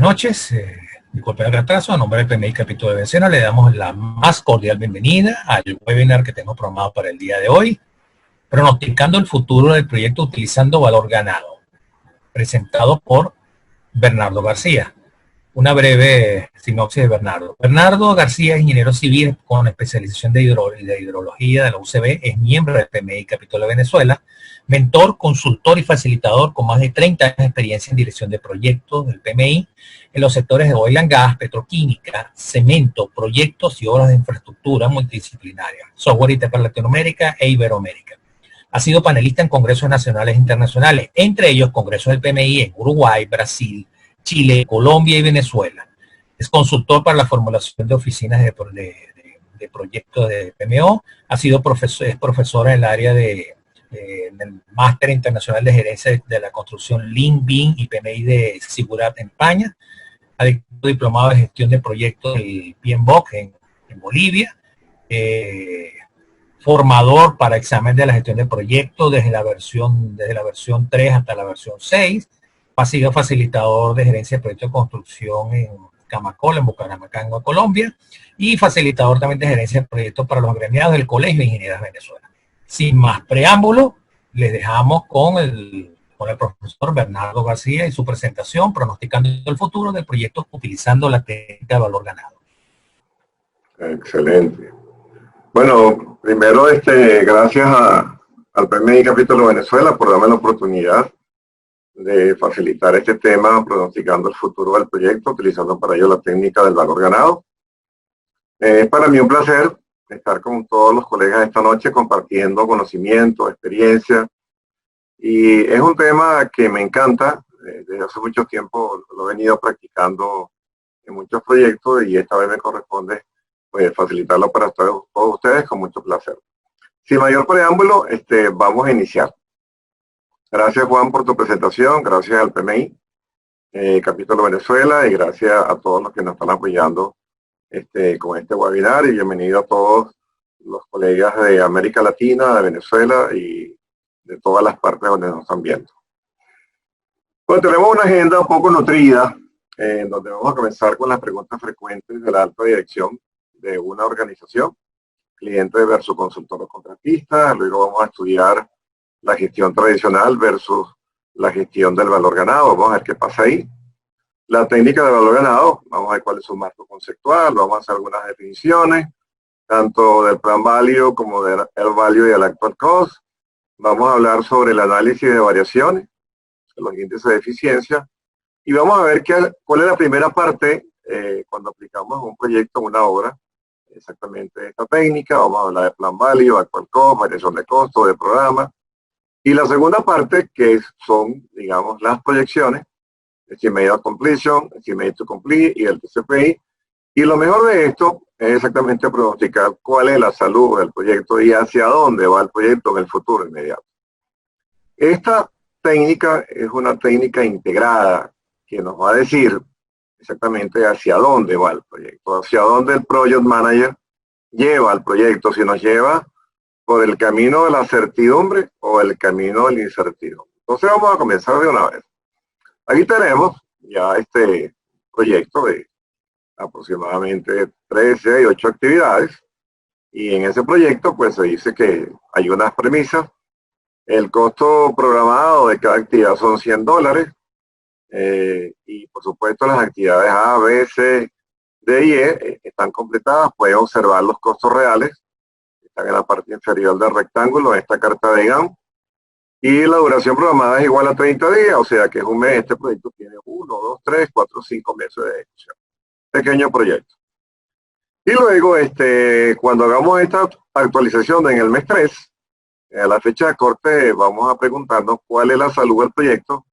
noches. Disculpen el retraso. A nombre del PMI Capítulo de Venezuela le damos la más cordial bienvenida al webinar que tenemos programado para el día de hoy, pronosticando el futuro del proyecto utilizando valor ganado, presentado por Bernardo García. Una breve sinopsis de Bernardo. Bernardo García es ingeniero civil con especialización de hidrología de la UCB, es miembro del PMI Capítulo de Venezuela, mentor, consultor y facilitador con más de 30 años de experiencia en dirección de proyectos del PMI en los sectores de oil and gas, petroquímica, cemento, proyectos y obras de infraestructura multidisciplinaria, software IT para Latinoamérica e Iberoamérica. Ha sido panelista en congresos nacionales e internacionales, entre ellos congresos del PMI en Uruguay, Brasil, Chile, Colombia y Venezuela. Es consultor para la formulación de oficinas de proyectos de PMO. Ha sido es profesora en el área del Máster Internacional de Gerencia de la Construcción Lean, BIM y PMI de Seguridad en España. Ha dictado diplomado de gestión de proyectos del PMBOK en Bolivia. Formador para examen de la gestión de proyectos desde la versión 3 hasta la versión 6. Ha sido facilitador de gerencia de proyectos de construcción en Camacol, en Bucaramanga, Colombia, y facilitador también de gerencia de proyectos para los agremiados del Colegio de Ingenieros de Venezuela. Sin más preámbulo, les dejamos con el profesor Bernardo García y su presentación pronosticando el futuro del proyecto utilizando la técnica de valor ganado. Excelente. Bueno, primero gracias al PMI Capítulo Venezuela por darme la oportunidad de facilitar este tema pronosticando el futuro del proyecto, utilizando para ello la técnica del valor ganado. Es para mí un placer estar con todos los colegas esta noche compartiendo conocimiento, experiencia, y es un tema que me encanta. Desde hace mucho tiempo lo he venido practicando en muchos proyectos y esta vez me corresponde pues facilitarlo para todos ustedes con mucho placer. Sin mayor preámbulo, vamos a iniciar. Gracias, Juan, por tu presentación, gracias al PMI Capítulo Venezuela y gracias a todos los que nos están apoyando con este webinar, y bienvenido a todos los colegas de América Latina, de Venezuela y de todas las partes donde nos están viendo. Bueno, tenemos una agenda un poco nutrida, en donde vamos a comenzar con las preguntas frecuentes de la alta dirección de una organización, cliente versus consultor o contratista. Luego vamos a estudiar la gestión tradicional versus la gestión del valor ganado. Vamos a ver qué pasa ahí. La técnica del valor ganado, vamos a ver cuál es su marco conceptual, vamos a hacer algunas definiciones, tanto del plan value como del value y el actual cost. Vamos a hablar sobre el análisis de variaciones, los índices de eficiencia, y vamos a ver cuál es la primera parte cuando aplicamos un proyecto, una obra, exactamente esta técnica. Vamos a hablar de plan value, actual cost, variación de costo, de programa. Y la segunda parte, que son, digamos, las proyecciones, Estimate of Completion, Estimate to Complete y el TCPI. Y lo mejor de esto es exactamente pronosticar cuál es la salud del proyecto y hacia dónde va el proyecto en el futuro inmediato. Esta técnica es una técnica integrada que nos va a decir exactamente hacia dónde va el proyecto, hacia dónde el Project Manager lleva al proyecto, si nos lleva por el camino de la certidumbre o el camino de la incertidumbre. Entonces vamos a comenzar de una vez. Aquí tenemos ya este proyecto de aproximadamente 13 y 8 actividades, y en ese proyecto pues se dice que hay unas premisas. El costo programado de cada actividad son $100, y por supuesto las actividades A, B, C, D y E están completadas. Pueden observar los costos reales, están en la parte inferior del rectángulo de esta carta de Gantt, y la duración programada es igual a 30 días, o sea que es un mes. Este proyecto tiene 1, 2, 3, 4, 5 meses de ejecución. Pequeño proyecto. Y luego, cuando hagamos esta actualización en el mes 3, a la fecha de corte, vamos a preguntarnos cuál es la salud del proyecto,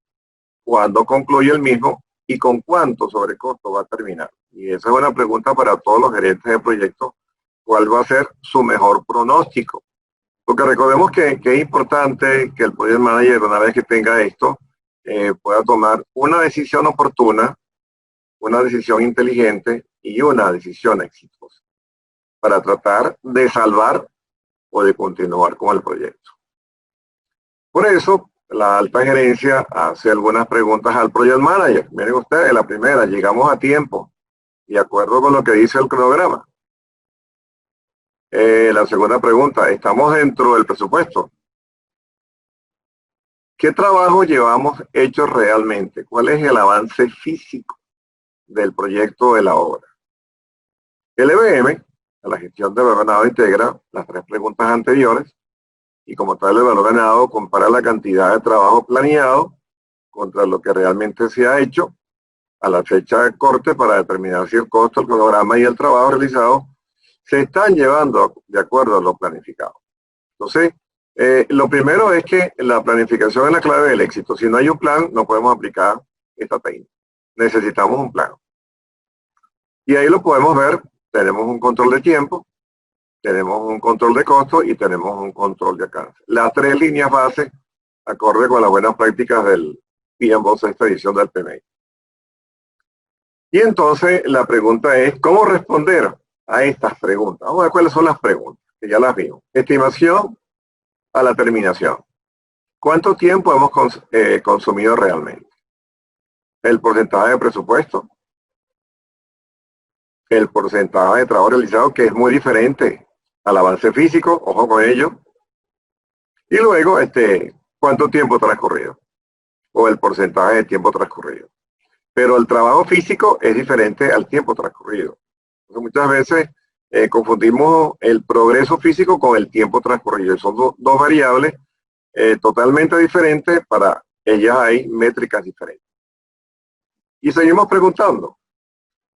cuándo concluye el mismo y con cuánto sobrecosto va a terminar. Y esa es una pregunta para todos los gerentes de proyectos: ¿cuál va a ser su mejor pronóstico? Porque recordemos que es importante que el Project Manager, una vez que tenga esto, pueda tomar una decisión oportuna, una decisión inteligente y una decisión exitosa para tratar de salvar o de continuar con el proyecto. Por eso, la alta gerencia hace algunas preguntas al project manager. Miren ustedes, la primera, llegamos a tiempo, de acuerdo con lo que dice el cronograma. La segunda pregunta, ¿estamos dentro del presupuesto? ¿Qué trabajo llevamos hecho realmente? ¿Cuál es el avance físico del proyecto de la obra? El EBM, la gestión de valor ganado, integra las tres preguntas anteriores y como tal el valor ganado compara la cantidad de trabajo planeado contra lo que realmente se ha hecho a la fecha de corte para determinar si el costo, el cronograma y el trabajo realizado se están llevando de acuerdo a lo planificado. Entonces, lo primero es que la planificación es la clave del éxito. Si no hay un plan, no podemos aplicar esta técnica. Necesitamos un plan. Y ahí lo podemos ver. Tenemos un control de tiempo, tenemos un control de costo y tenemos un control de alcance. Las tres líneas base acorde con las buenas prácticas del PMBOK sexta edición del PMI. Y entonces la pregunta es, ¿cómo responder a estas preguntas? Vamos a ver cuáles son las preguntas, que ya las vimos. Estimación a la terminación. ¿Cuánto tiempo hemos consumido realmente? El porcentaje de presupuesto. El porcentaje de trabajo realizado, que es muy diferente al avance físico, ojo con ello. Y luego, ¿cuánto tiempo transcurrido? O el porcentaje de tiempo transcurrido. Pero el trabajo físico es diferente al tiempo transcurrido. Entonces, muchas veces confundimos el progreso físico con el tiempo transcurrido. Son dos variables totalmente diferentes, para ellas hay métricas diferentes. Y seguimos preguntando.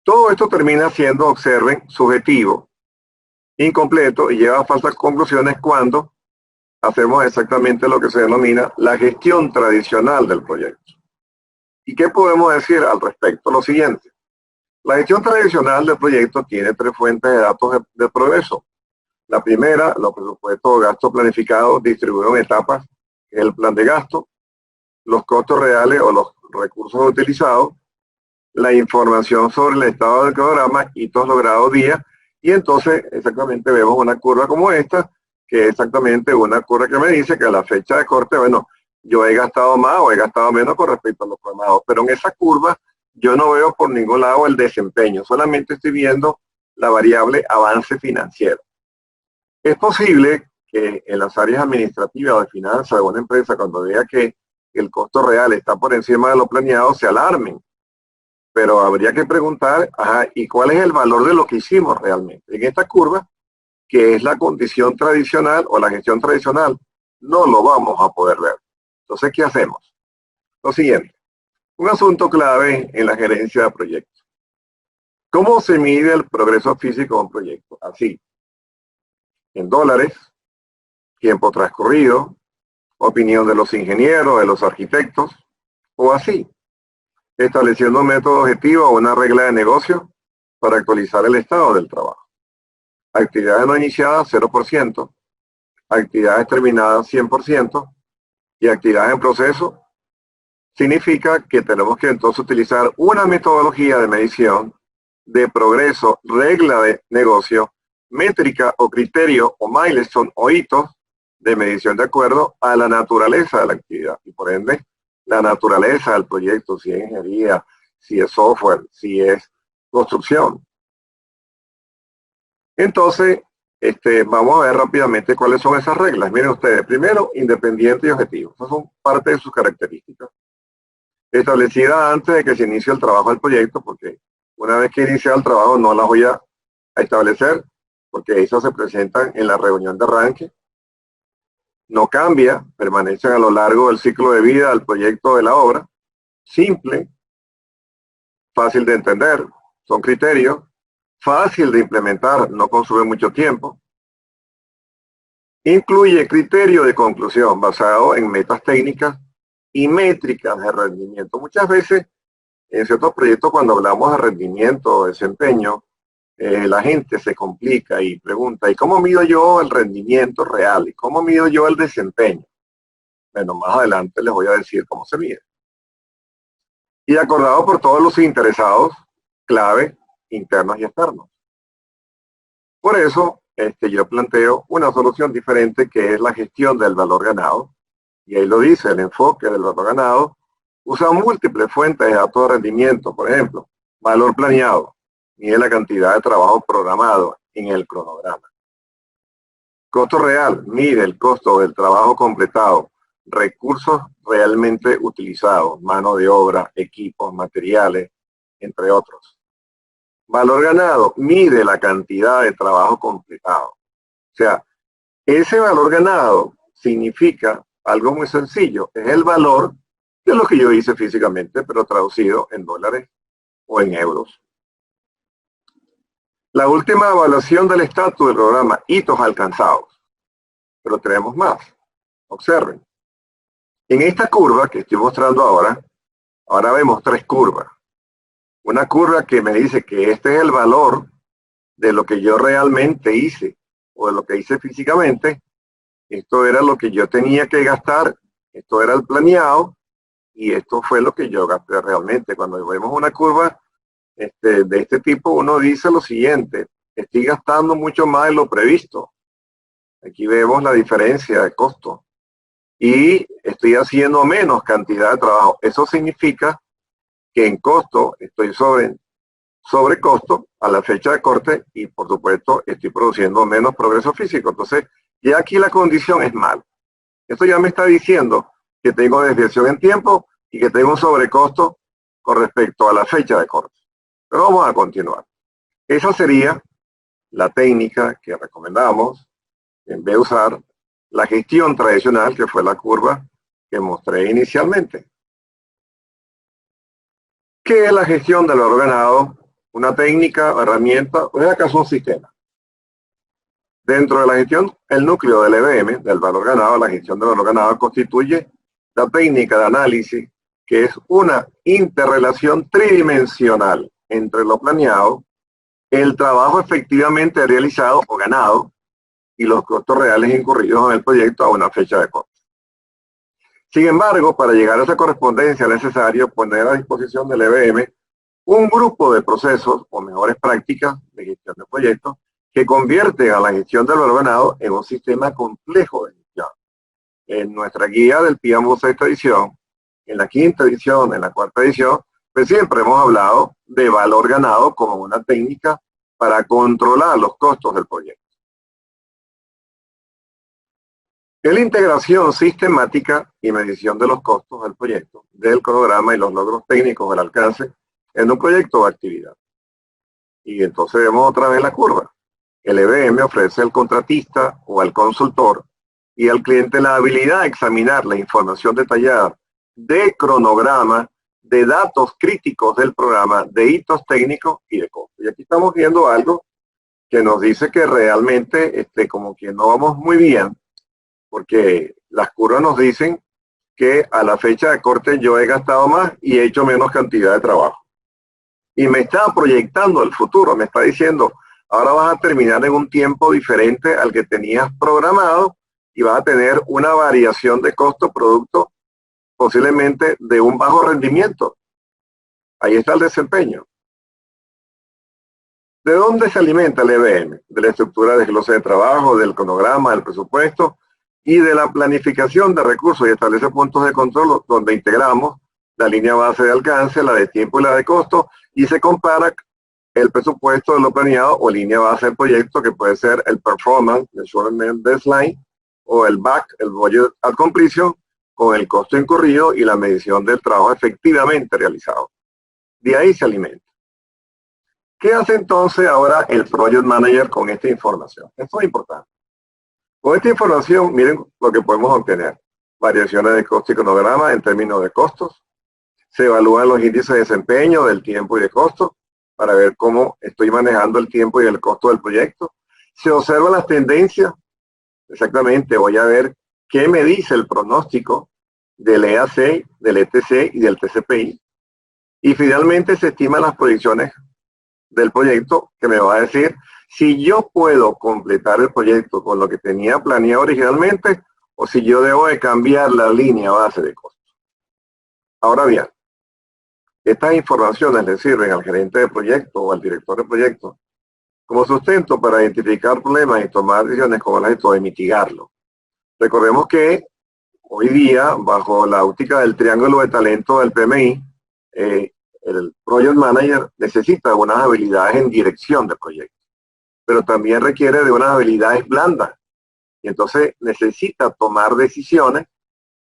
Todo esto termina siendo, observen, subjetivo, incompleto y lleva a falsas conclusiones cuando hacemos exactamente lo que se denomina la gestión tradicional del proyecto. ¿Y qué podemos decir al respecto? Lo siguiente. La gestión tradicional del proyecto tiene tres fuentes de datos de progreso. La primera, los presupuestos de gasto planificados distribuidos en etapas, que es el plan de gasto, los costos reales o los recursos utilizados, la información sobre el estado del cronograma, hitos logrados día, y entonces exactamente vemos una curva como esta, que es exactamente una curva que me dice que a la fecha de corte, bueno, yo he gastado más o he gastado menos con respecto a los programados, pero en esa curva yo no veo por ningún lado el desempeño, solamente estoy viendo la variable avance financiero. Es posible que en las áreas administrativas o de finanzas de una empresa, cuando vea que el costo real está por encima de lo planeado, se alarmen. Pero habría que preguntar, ¿y cuál es el valor de lo que hicimos realmente? En esta curva, que es la condición tradicional o la gestión tradicional, no lo vamos a poder ver. Entonces, ¿qué hacemos? Lo siguiente, un asunto clave en la gerencia de proyectos. ¿Cómo se mide el progreso físico de un proyecto? Así, en dólares, tiempo transcurrido, opinión de los ingenieros, de los arquitectos, o así, estableciendo un método objetivo o una regla de negocio para actualizar el estado del trabajo. Actividades no iniciadas, 0%, actividades terminadas, 100%, y actividades en proceso, significa que tenemos que entonces utilizar una metodología de medición de progreso, regla de negocio, métrica o criterio o milestone o hitos de medición de acuerdo a la naturaleza de la actividad y por ende la naturaleza del proyecto, si es ingeniería, si es software, si es construcción. Entonces, vamos a ver rápidamente cuáles son esas reglas. Miren ustedes, primero, independiente y objetivo. Esas son parte de sus características. Establecida antes de que se inicie el trabajo del proyecto, porque una vez que inicia el trabajo no las voy a establecer, porque esas se presentan en la reunión de arranque. No cambia, permanecen a lo largo del ciclo de vida del proyecto de la obra. Simple, fácil de entender, son criterios, fácil de implementar, no consume mucho tiempo. Incluye criterio de conclusión basado en metas técnicas y métricas de rendimiento. Muchas veces, en ciertos proyectos, cuando hablamos de rendimiento o desempeño, la gente se complica y pregunta, ¿y cómo mido yo el rendimiento real? ¿Y cómo mido yo el desempeño? Bueno, más adelante les voy a decir cómo se mide. Y acordado por todos los interesados, clave, internos y externos. Por eso, yo planteo una solución diferente que es la gestión del valor ganado, y ahí lo dice, el enfoque del valor ganado, usa múltiples fuentes de datos de rendimiento. Por ejemplo, valor planeado, mide la cantidad de trabajo programado en el cronograma. Costo real, mide el costo del trabajo completado, recursos realmente utilizados, mano de obra, equipos, materiales, entre otros. Valor ganado, mide la cantidad de trabajo completado. O sea, ese valor ganado significa algo muy sencillo, es el valor de lo que yo hice físicamente, pero traducido en dólares o en euros. La última evaluación del estatus del programa, hitos alcanzados. Pero tenemos más. Observen. En esta curva que estoy mostrando ahora vemos tres curvas. Una curva que me dice que este es el valor de lo que yo realmente hice o de lo que hice físicamente. Esto era lo que yo tenía que gastar, esto era el planeado y esto fue lo que yo gasté realmente. Cuando vemos una curva de este tipo, uno dice lo siguiente: estoy gastando mucho más de lo previsto. Aquí vemos la diferencia de costo y estoy haciendo menos cantidad de trabajo. Eso significa que en costo estoy sobre costo a la fecha de corte y por supuesto estoy produciendo menos progreso físico. Entonces, ya aquí la condición es mala. Esto ya me está diciendo que tengo desviación en tiempo y que tengo un sobrecosto con respecto a la fecha de corte. Pero vamos a continuar. Esa sería la técnica que recomendamos en vez de usar la gestión tradicional, que fue la curva que mostré inicialmente. ¿Qué es la gestión del valor ganado? Una técnica, herramienta, o es acaso un sistema. Dentro de la gestión, el núcleo del EBM, del valor ganado, la gestión del valor ganado constituye la técnica de análisis, que es una interrelación tridimensional entre lo planeado, el trabajo efectivamente realizado o ganado y los costos reales incurridos en el proyecto a una fecha de corte. Sin embargo, para llegar a esa correspondencia es necesario poner a disposición del EBM un grupo de procesos o mejores prácticas de gestión de proyectos que convierten a la gestión del valor ganado en un sistema complejo de gestión. En nuestra guía del PMBOK sexta edición, en la quinta edición, en la cuarta edición, pues siempre hemos hablado de valor ganado como una técnica para controlar los costos del proyecto. La integración sistemática y medición de los costos del proyecto, del cronograma y los logros técnicos del alcance en un proyecto o actividad. Y entonces vemos otra vez la curva. El EBM ofrece al contratista o al consultor y al cliente la habilidad de examinar la información detallada de cronograma, de datos críticos del programa, de hitos técnicos y de costos. Y aquí estamos viendo algo que nos dice que realmente como que no vamos muy bien, porque las curvas nos dicen que a la fecha de corte yo he gastado más y he hecho menos cantidad de trabajo. Y me está proyectando el futuro, me está diciendo, ahora vas a terminar en un tiempo diferente al que tenías programado y vas a tener una variación de costo producto posiblemente de un bajo rendimiento. Ahí está el desempeño. ¿De dónde se alimenta el EBM? De la estructura de desglose de trabajo, del cronograma, del presupuesto y de la planificación de recursos, y establece puntos de control donde integramos la línea base de alcance, la de tiempo y la de costo, y se compara el presupuesto de lo planeado o línea base del proyecto, que puede ser el performance, measurement baseline, o el BAC, el budget at completion, con el costo incurrido y la medición del trabajo efectivamente realizado. De ahí se alimenta. ¿Qué hace entonces ahora el Project Manager con esta información? Esto es importante. Con esta información, miren lo que podemos obtener. Variaciones de costo y cronograma en términos de costos. Se evalúan los índices de desempeño del tiempo y de costo para ver cómo estoy manejando el tiempo y el costo del proyecto. Se observan las tendencias. Exactamente, voy a ver qué me dice el pronóstico del EAC, del ETC y del TCPI. Y finalmente se estiman las proyecciones del proyecto, que me va a decir si yo puedo completar el proyecto con lo que tenía planeado originalmente o si yo debo de cambiar la línea base de costos. Ahora bien, estas informaciones le sirven al gerente de proyecto o al director de proyecto como sustento para identificar problemas y tomar decisiones como las de mitigarlo. Recordemos que hoy día, bajo la óptica del triángulo de talento del PMI, el Project Manager necesita unas habilidades en dirección de proyectos, pero también requiere de unas habilidades blandas. Y entonces necesita tomar decisiones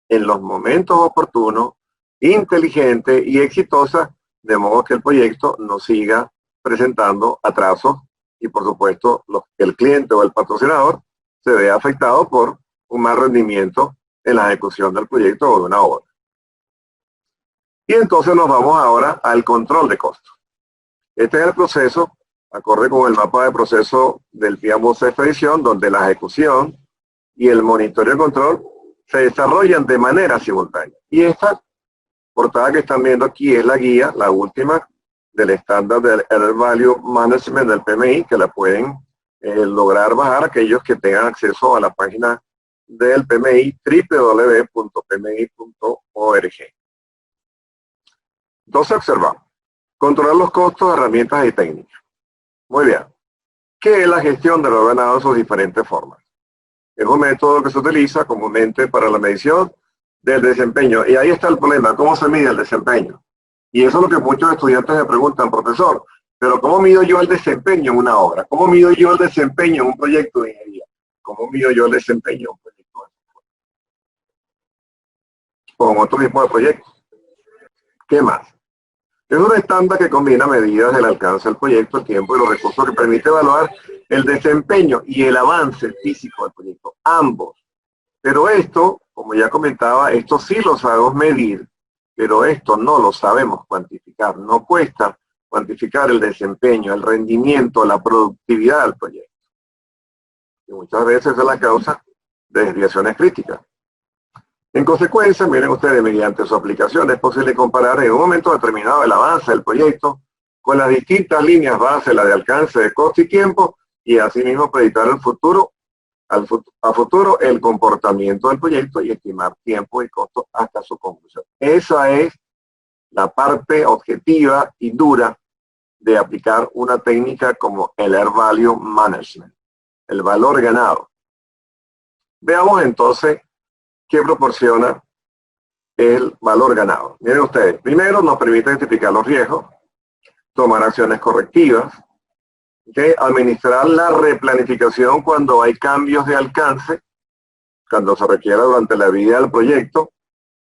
en los momentos oportunos, inteligentes y exitosas, de modo que el proyecto no siga presentando atrasos y, por supuesto, el cliente o el patrocinador se vea afectado por un mal rendimiento en la ejecución del proyecto o de una obra. Y entonces nos vamos ahora al control de costos. Este es el proceso, acorde con el mapa de proceso del PMBOK Expedición, donde la ejecución y el monitoreo y control se desarrollan de manera simultánea. Y esta portada que están viendo aquí es la guía, la última, del estándar del Error Value Management del PMI, que la pueden lograr bajar aquellos que tengan acceso a la página del PMI, www.pmi.org. Entonces observamos, controlar los costos, herramientas y técnicas. Muy bien. ¿Qué es la gestión de los ganados en sus diferentes formas? Es un método que se utiliza comúnmente para la medición del desempeño. Y ahí está el problema, ¿cómo se mide el desempeño? Y eso es lo que muchos estudiantes me preguntan, profesor, pero ¿cómo mido yo el desempeño en una obra? ¿Cómo mido yo el desempeño en un proyecto de ingeniería? ¿Cómo mido yo el desempeño en un proyecto o en otro tipo de proyectos? ¿Qué más? Es un estándar que combina medidas del alcance del proyecto, el tiempo y los recursos, que permite evaluar el desempeño y el avance físico del proyecto, ambos. Pero esto, como ya comentaba, esto sí lo sabemos medir, pero esto no lo sabemos cuantificar. No cuesta cuantificar el desempeño, el rendimiento, la productividad del proyecto. Y muchas veces es la causa de desviaciones críticas. En consecuencia, miren ustedes, mediante su aplicación es posible comparar en un momento determinado el avance del proyecto con las distintas líneas base, la de alcance, de costo y tiempo, y asimismo predictar el futuro, a futuro el comportamiento del proyecto y estimar tiempo y costo hasta su conclusión. Esa es la parte objetiva y dura de aplicar una técnica como el Error Value Management, el valor ganado. Veamos entonces qué proporciona el valor ganado. Miren ustedes, primero nos permite identificar los riesgos, tomar acciones correctivas, administrar la replanificación cuando hay cambios de alcance, cuando se requiera durante la vida del proyecto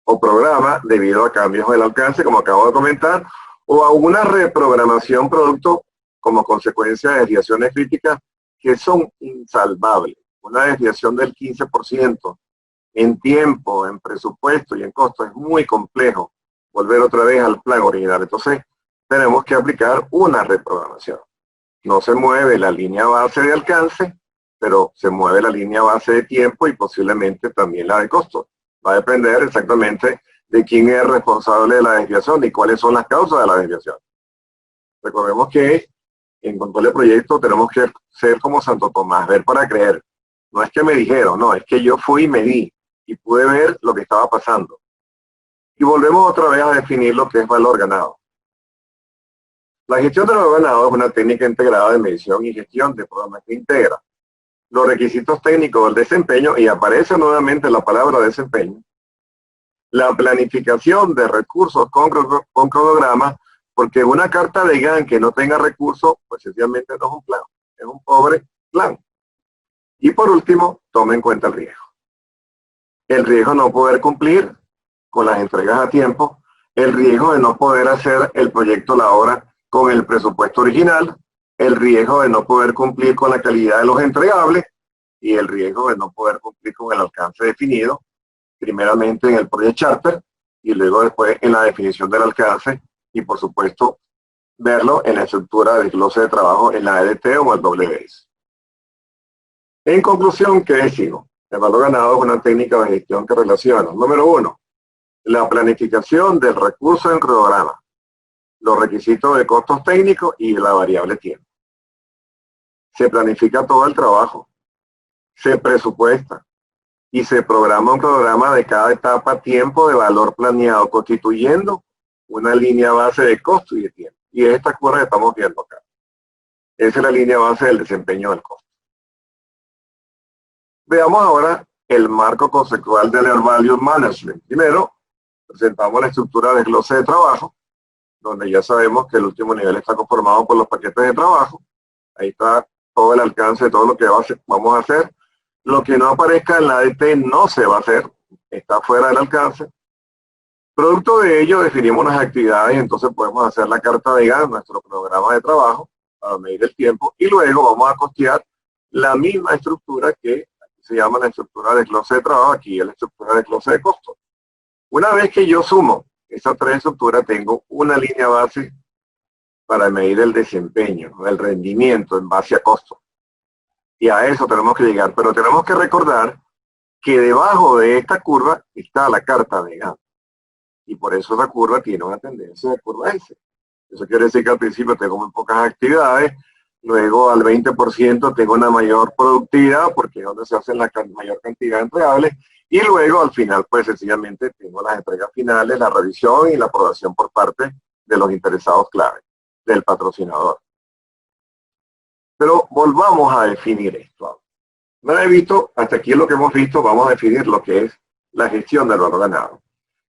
o programa debido a cambios del alcance, como acabo de comentar, o a una reprogramación producto como consecuencia de desviaciones críticas que son insalvables. Una desviación del 15% en tiempo, en presupuesto y en costo es muy complejo volver otra vez al plan original. Entonces tenemos que aplicar una reprogramación. No se mueve la línea base de alcance, pero se mueve la línea base de tiempo y posiblemente también la de costo. Va a depender exactamente de quién es responsable de la desviación y cuáles son las causas de la desviación. Recordemos que en control de proyecto tenemos que ser como Santo Tomás, ver para creer. No es que me dijeron, no, es que yo fui y medí y pude ver lo que estaba pasando. Y volvemos otra vez a definir lo que es valor ganado. La gestión de valor ganado es una técnica integrada de medición y gestión de programas que integra los requisitos técnicos del desempeño, y aparece nuevamente la palabra desempeño, la planificación de recursos con cronograma, porque una carta de Gantt que no tenga recursos, pues sencillamente no es un plan, es un pobre plan. Y por último, tome en cuenta el riesgo. El riesgo de no poder cumplir con las entregas a tiempo, el riesgo de no poder hacer el proyecto, la obra, con el presupuesto original, el riesgo de no poder cumplir con la calidad de los entregables y el riesgo de no poder cumplir con el alcance definido, primeramente en el Project Charter y luego después en la definición del alcance y por supuesto verlo en la estructura del desglose de trabajo en la EDT o el WS. En conclusión, ¿qué decimos? El valor ganado es una técnica de gestión que relaciona, número uno, la planificación del recurso en cronograma, los requisitos de costos técnicos y la variable tiempo. Se planifica todo el trabajo, se presupuesta y se programa un programa de cada etapa, tiempo de valor planeado, constituyendo una línea base de costo y de tiempo. Y esta curva que estamos viendo acá. Esa es la línea base del desempeño del costo. Veamos ahora el marco conceptual del Air Value Management. Primero, presentamos la estructura de desglose de trabajo, donde ya sabemos que el último nivel está conformado por los paquetes de trabajo. Ahí está todo el alcance de todo lo que vamos a hacer. Lo que no aparezca en la ADT no se va a hacer, está fuera del alcance. Producto de ello, definimos las actividades y entonces podemos hacer la carta de Gantt, nuestro programa de trabajo, para medir el tiempo, y luego vamos a costear la misma estructura que se llama la estructura de desglose de trabajo, aquí es la estructura de desglose de costos. Una vez que yo sumo esas tres estructuras, tengo una línea base para medir el desempeño, el rendimiento en base a costo. Y a eso tenemos que llegar, pero tenemos que recordar que debajo de esta curva está la carta de Gantt. Y por eso esa curva tiene una tendencia de curva S. Eso quiere decir que al principio tengo muy pocas actividades, luego al 20% tengo una mayor productividad, porque es donde se hacen la mayor cantidad de entregables, y luego al final, pues sencillamente tengo las entregas finales, la revisión y la aprobación por parte de los interesados clave, del patrocinador. Pero volvamos a definir esto. No he visto, hasta aquí lo que hemos visto, vamos a definir lo que es la gestión del valor ganado.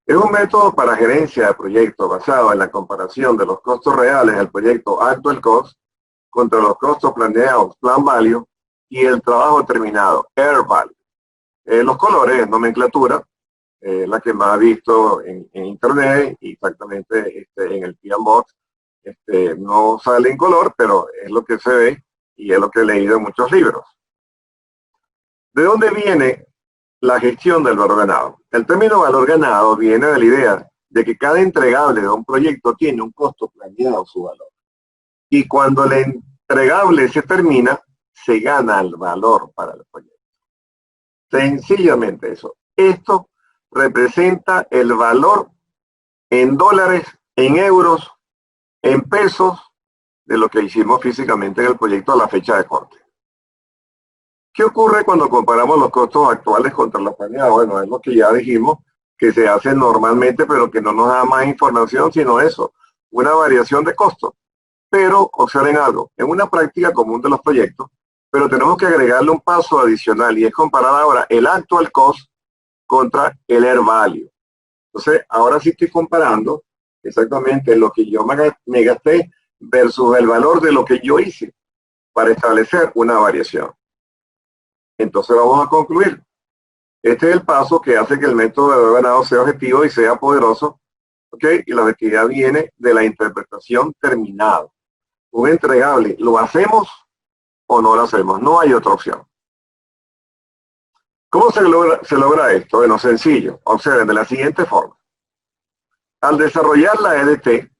Es un método para gerencia de proyectos basado en la comparación de los costos reales del proyecto actual cost contra los costos planeados, plan value, y el trabajo terminado, air value. Los colores, nomenclatura, la que más he visto en internet, y exactamente en el PMBOK, no sale en color, pero es lo que se ve y es lo que he leído en muchos libros. ¿De dónde viene la gestión del valor ganado? El término valor ganado viene de la idea de que cada entregable de un proyecto tiene un costo planeado su valor. Y cuando el entregable se termina, se gana el valor para el proyecto. Sencillamente eso. Esto representa el valor en dólares, en euros, en pesos de lo que hicimos físicamente en el proyecto a la fecha de corte. ¿Qué ocurre cuando comparamos los costos actuales contra los planeados? Bueno, es lo que ya dijimos, que se hace normalmente, pero que no nos da más información, sino eso, una variación de costos. Pero observen algo, en una práctica común de los proyectos, pero tenemos que agregarle un paso adicional y es comparar ahora el actual cost contra el air value. Entonces, ahora sí estoy comparando exactamente lo que yo me gasté versus el valor de lo que yo hice para establecer una variación. Entonces vamos a concluir. Este es el paso que hace que el método de valor ganado sea objetivo y sea poderoso. ¿Ok? Y la objetividad viene de la interpretación terminada. Un entregable, ¿lo hacemos o no lo hacemos? No hay otra opción. ¿Cómo se logra esto? Bueno, sencillo. Observen de la siguiente forma. Al desarrollar la EDT,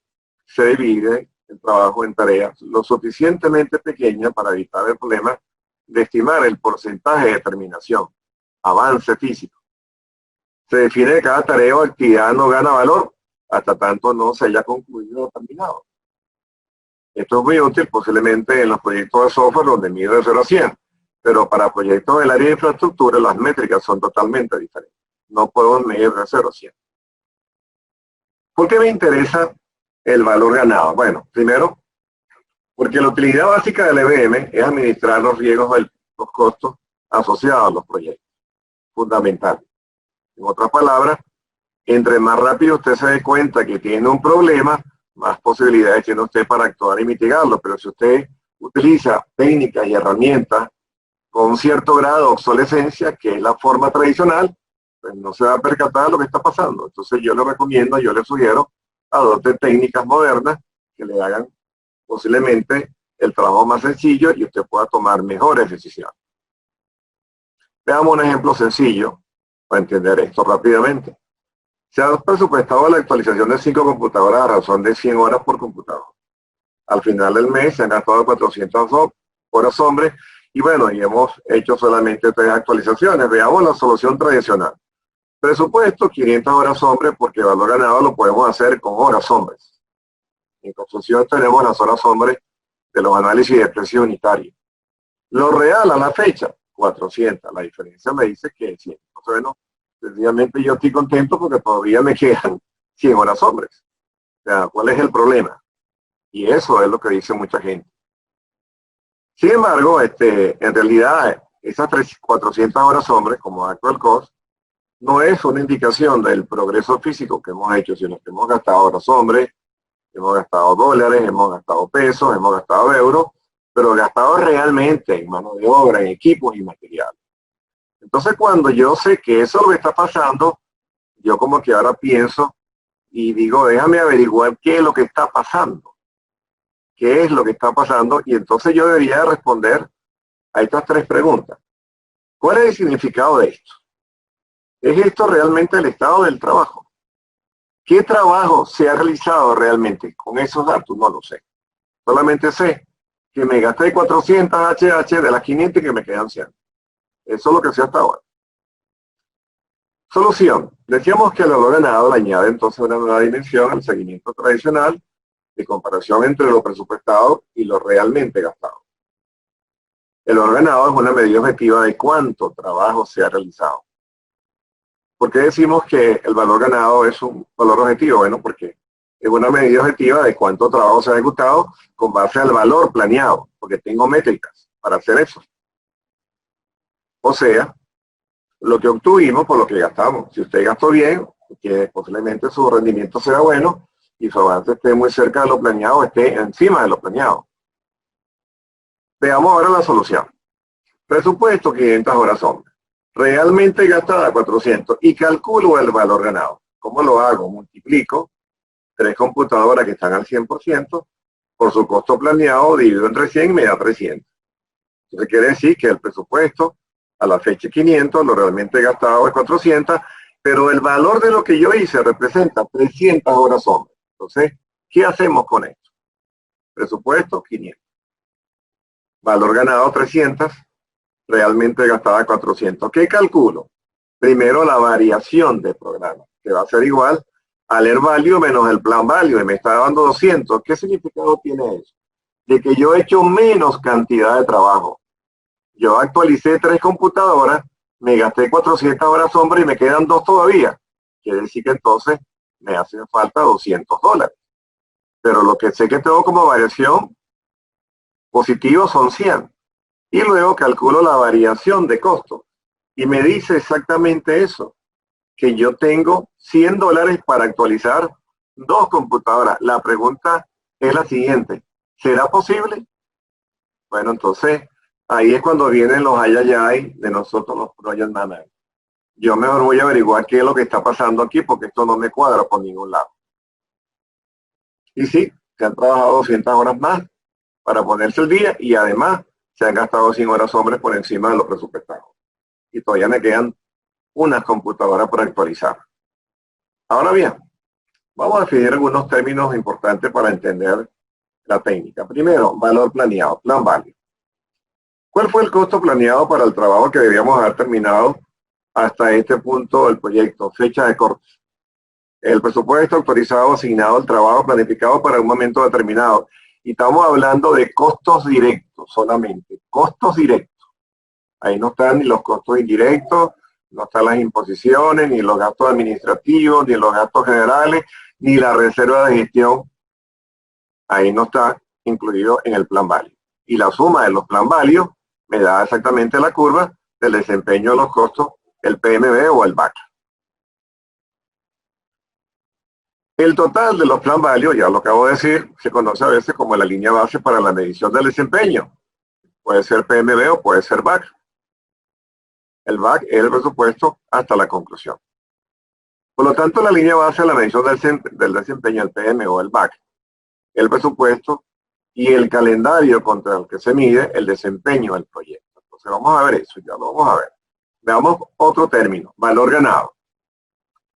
se divide el trabajo en tareas lo suficientemente pequeñas para evitar el problema de estimar el porcentaje de terminación, avance físico. Se define que cada tarea o actividad no gana valor hasta tanto no se haya concluido o terminado. Esto es muy útil posiblemente en los proyectos de software donde mido de 0 a 100, pero para proyectos del área de infraestructura las métricas son totalmente diferentes. No puedo medir de 0 a 100. ¿Por qué me interesa el valor ganado? Bueno, primero, porque la utilidad básica del EVM es administrar los riesgos de los costos asociados a los proyectos. Fundamental. En otras palabras, entre más rápido usted se dé cuenta que tiene un problema, más posibilidades tiene usted para actuar y mitigarlo. Pero si usted utiliza técnicas y herramientas con un cierto grado de obsolescencia, que es la forma tradicional, pues no se va a percatar de lo que está pasando. Entonces yo le recomiendo, yo le sugiero, adopte técnicas modernas que le hagan posiblemente el trabajo más sencillo y usted pueda tomar mejores decisiones. Veamos un ejemplo sencillo para entender esto rápidamente. Se ha presupuestado la actualización de 5 computadoras a razón de 100 horas por computadora. Al final del mes se han gastado 400 horas hombres y bueno, y hemos hecho solamente 3 actualizaciones. Veamos la solución tradicional. Presupuesto 500 horas hombres porque el valor ganado lo podemos hacer con horas hombres. En construcción tenemos las horas hombres de los análisis de precios unitarios. Lo real a la fecha, 400. La diferencia me dice que 100. Entonces, bueno, sencillamente yo estoy contento porque todavía me quedan 100 horas hombres. O sea, ¿cuál es el problema? Y eso es lo que dice mucha gente. Sin embargo, en realidad, esas 400 horas hombres como actual cost no es una indicación del progreso físico que hemos hecho, sino que hemos gastado horas hombres, hemos gastado dólares, hemos gastado pesos, hemos gastado euros, pero gastado realmente en mano de obra, en equipos y materiales. Entonces, cuando yo sé que eso es lo que está pasando, yo como que ahora pienso y digo, déjame averiguar qué es lo que está pasando. ¿Qué es lo que está pasando? Y entonces yo debería responder a estas tres preguntas. ¿Cuál es el significado de esto? ¿Es esto realmente el estado del trabajo? ¿Qué trabajo se ha realizado realmente? Con esos datos no lo sé. Solamente sé que me gasté 400 HH de las 500 y que me quedan 100. Eso es lo que sé hasta ahora. Solución. Decíamos que el valor ganado le añade entonces una nueva dimensión al seguimiento tradicional de comparación entre lo presupuestado y lo realmente gastado. El valor ganado es una medida objetiva de cuánto trabajo se ha realizado. ¿Por qué decimos que el valor ganado es un valor objetivo? Bueno, porque es una medida objetiva de cuánto trabajo se ha ejecutado con base al valor planeado, porque tengo métricas para hacer eso. O sea, lo que obtuvimos por lo que gastamos. Si usted gastó bien, que posiblemente su rendimiento sea bueno y su avance esté muy cerca de lo planeado, esté encima de lo planeado. Veamos ahora la solución. Presupuesto 500 horas hombres. Realmente gastada 400 y calculo el valor ganado. ¿Cómo lo hago? Multiplico 3 computadoras que están al 100% por su costo planeado, divido entre 100 y me da 300. Entonces quiere decir que el presupuesto a la fecha 500, lo realmente gastado es 400, pero el valor de lo que yo hice representa 300 horas hombres. Entonces, ¿qué hacemos con esto? Presupuesto 500. Valor ganado 300, realmente gastada 400. ¿Qué calculo? Primero la variación de programa, que va a ser igual al Air Value menos el Plan Value, y me está dando 200. ¿Qué significado tiene eso? De que yo he hecho menos cantidad de trabajo. Yo actualicé 3 computadoras, me gasté 400 horas hombres y me quedan 2 todavía. Quiere decir que entonces me hacen falta $200. Pero lo que sé que tengo como variación positiva son 100. Y luego calculo la variación de costo. Y me dice exactamente eso, que yo tengo $100 para actualizar 2 computadoras. La pregunta es la siguiente, ¿será posible? Bueno, entonces, ahí es cuando vienen los ayayay de nosotros los project managers. Yo mejor voy a averiguar qué es lo que está pasando aquí porque esto no me cuadra por ningún lado. Y sí, se han trabajado 200 horas más para ponerse el día y además se han gastado 100 horas hombres por encima de lo presupuestado. Y todavía me quedan unas computadoras por actualizar. Ahora bien, vamos a definir algunos términos importantes para entender la técnica. Primero, valor planeado, plan value. ¿Cuál fue el costo planeado para el trabajo que debíamos haber terminado hasta este punto del proyecto? Fecha de corte. El presupuesto autorizado asignado al trabajo planificado para un momento determinado. Y estamos hablando de costos directos solamente. Costos directos. Ahí no están ni los costos indirectos, no están las imposiciones, ni los gastos administrativos, ni los gastos generales, ni la reserva de gestión. Ahí no está incluido en el plan value. Y la suma de los plan value me da exactamente la curva del desempeño de los costos, el PMB o el BAC. El total de los plan value, ya lo acabo de decir, se conoce a veces como la línea base para la medición del desempeño. Puede ser PMB o puede ser BAC. El BAC es el presupuesto hasta la conclusión. Por lo tanto, la línea base de la medición del desempeño, el PM o el BAC, el presupuesto y el calendario contra el que se mide el desempeño del proyecto. Entonces vamos a ver eso, ya lo vamos a ver. Veamos otro término, valor ganado.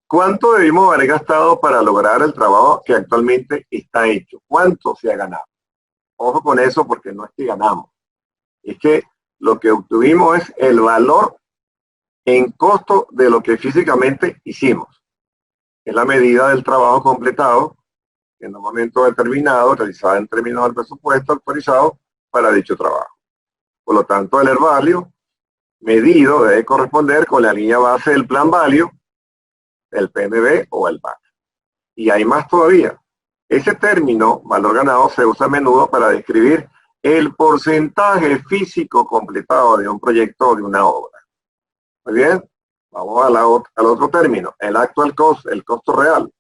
¿Cuánto debimos haber gastado para lograr el trabajo que actualmente está hecho? ¿Cuánto se ha ganado? Ojo con eso porque no es que ganamos. Es que lo que obtuvimos es el valor en costo de lo que físicamente hicimos. Es la medida del trabajo completado en un momento determinado, realizada en términos del presupuesto autorizado para dicho trabajo. Por lo tanto, el Air Value medido debe corresponder con la línea base del plan value, el PMB o el BAC. Y hay más todavía. Ese término, valor ganado, se usa a menudo para describir el porcentaje físico completado de un proyecto o de una obra. Muy bien, vamos al otro término, el actual cost, el costo real.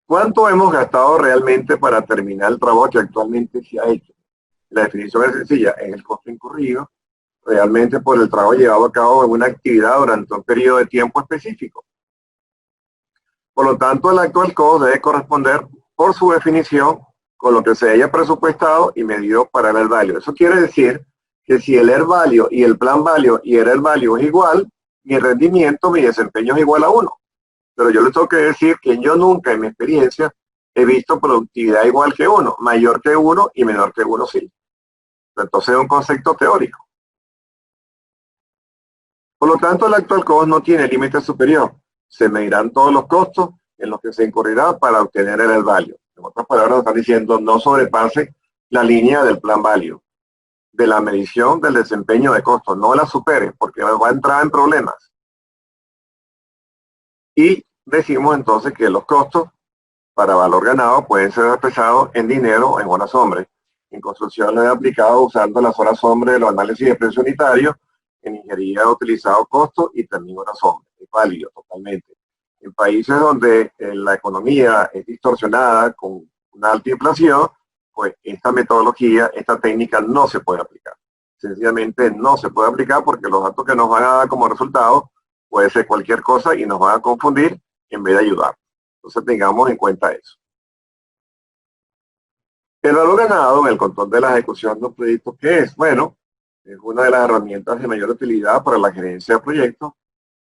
¿Cuánto hemos gastado realmente para terminar el trabajo que actualmente se ha hecho? La definición es sencilla, es el costo incurrido realmente por el trabajo llevado a cabo en una actividad durante un periodo de tiempo específico. Por lo tanto, el actual costo debe corresponder, por su definición, con lo que se haya presupuestado y medido para el Air Value. Eso quiere decir que si el Air Value y el Plan Value y el Air Value es igual, mi rendimiento, mi desempeño es igual a 1. Pero yo les tengo que decir que yo nunca en mi experiencia he visto productividad igual que 1, mayor que 1 y menor que 1 sí. Entonces es un concepto teórico. Por lo tanto, el actual costo no tiene límite superior. Se medirán todos los costos en los que se incurrirá para obtener el value. En otras palabras, nos están diciendo no sobrepase la línea del plan value, de la medición del desempeño de costos. No la supere, porque va a entrar en problemas. Y decimos entonces que los costos para valor ganado pueden ser expresados en dinero o en horas hombre. En construcción lo he aplicado usando las horas hombre de los análisis de precio unitario. En ingeniería he utilizado costos y también horas hombre. Es válido totalmente. En países donde la economía es distorsionada con una alta inflación, pues esta metodología, esta técnica no se puede aplicar. Sencillamente no se puede aplicar porque los datos que nos van a dar como resultado puede ser cualquier cosa y nos van a confundir en vez de ayudar. Entonces tengamos en cuenta eso. El valor ganado en el control de la ejecución de un proyecto, ¿qué es? Bueno, es una de las herramientas de mayor utilidad para la gerencia de proyectos,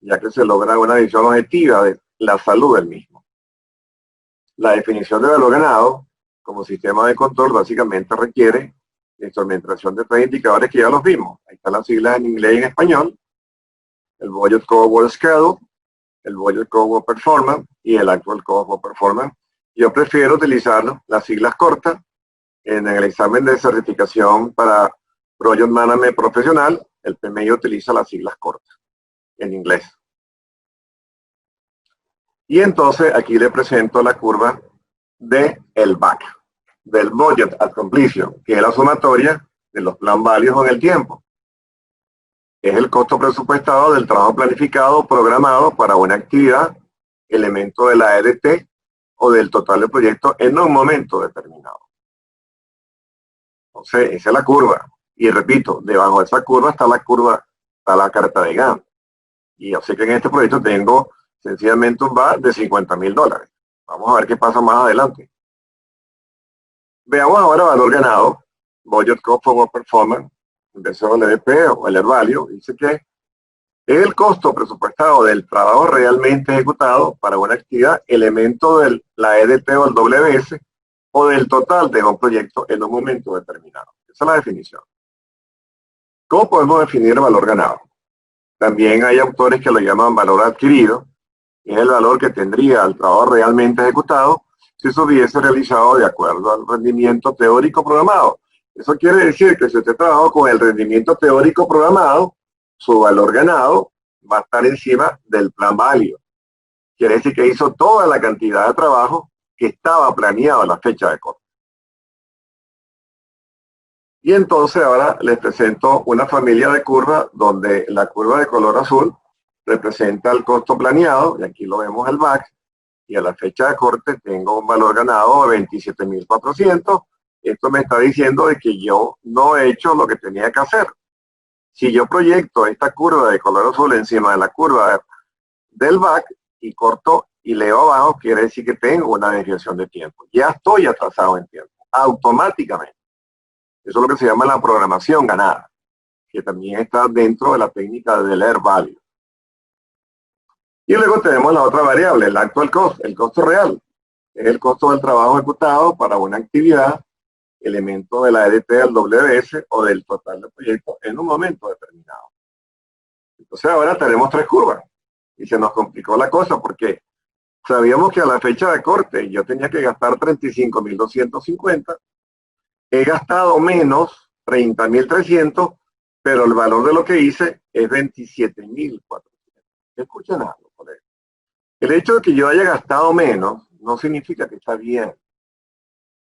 ya que se logra una visión objetiva de la salud del mismo. La definición de valor ganado como sistema de control básicamente requiere la instrumentación de 3 indicadores que ya los vimos. Ahí están las siglas en inglés y en español. El Budget Cost Work Schedule, el Budget Cost Work Performance y el Actual Cost Work Performance. Yo prefiero utilizar las siglas cortas. En el examen de certificación para Project Management Profesional, el PMI utiliza las siglas cortas en inglés. Y entonces aquí le presento la curva del BAC, del Budget at Completion, que es la sumatoria de los plan values en el tiempo. Es el costo presupuestado del trabajo planificado programado para una actividad, elemento de la EDT o del total del proyecto en un momento determinado. Entonces, esa es la curva. Y repito, debajo de esa curva está la carta de Gantt. Y yo sé que en este proyecto tengo sencillamente un VAR de $50,000. Vamos a ver qué pasa más adelante. Veamos ahora valor ganado, Budget Cost for Performance, BCWP o el Air Value, dice que es el costo presupuestado del trabajo realmente ejecutado para una actividad, elemento de la EDT o el WS, o del total de un proyecto en un momento determinado. Esa es la definición. ¿Cómo podemos definir el valor ganado? También hay autores que lo llaman valor adquirido, es el valor que tendría el trabajo realmente ejecutado si se hubiese realizado de acuerdo al rendimiento teórico programado. Eso quiere decir que si usted trabaja con el rendimiento teórico programado, su valor ganado va a estar encima del plan válido. Quiere decir que hizo toda la cantidad de trabajo que estaba planeado a la fecha de corte. Y entonces ahora les presento una familia de curvas donde la curva de color azul representa el costo planeado, y aquí lo vemos el VAC, y a la fecha de corte tengo un valor ganado de 27,400. Esto me está diciendo de que yo no he hecho lo que tenía que hacer. Si yo proyecto esta curva de color azul encima de la curva del VAC y corto y leo abajo, quiere decir que tengo una desviación de tiempo. Ya estoy atrasado en tiempo, automáticamente. Eso es lo que se llama la programación ganada, que también está dentro de la técnica del Air Value. Y luego tenemos la otra variable, el actual cost, el costo real. Es el costo del trabajo ejecutado para una actividad, elemento de la EDT del WS o del total del proyecto en un momento determinado. Entonces ahora tenemos 3 curvas. Y se nos complicó la cosa porque sabíamos que a la fecha de corte yo tenía que gastar 35,250. He gastado menos, 30,300, pero el valor de lo que hice es 27,400. Escuchen algo, colega. El hecho de que yo haya gastado menos no significa que está bien.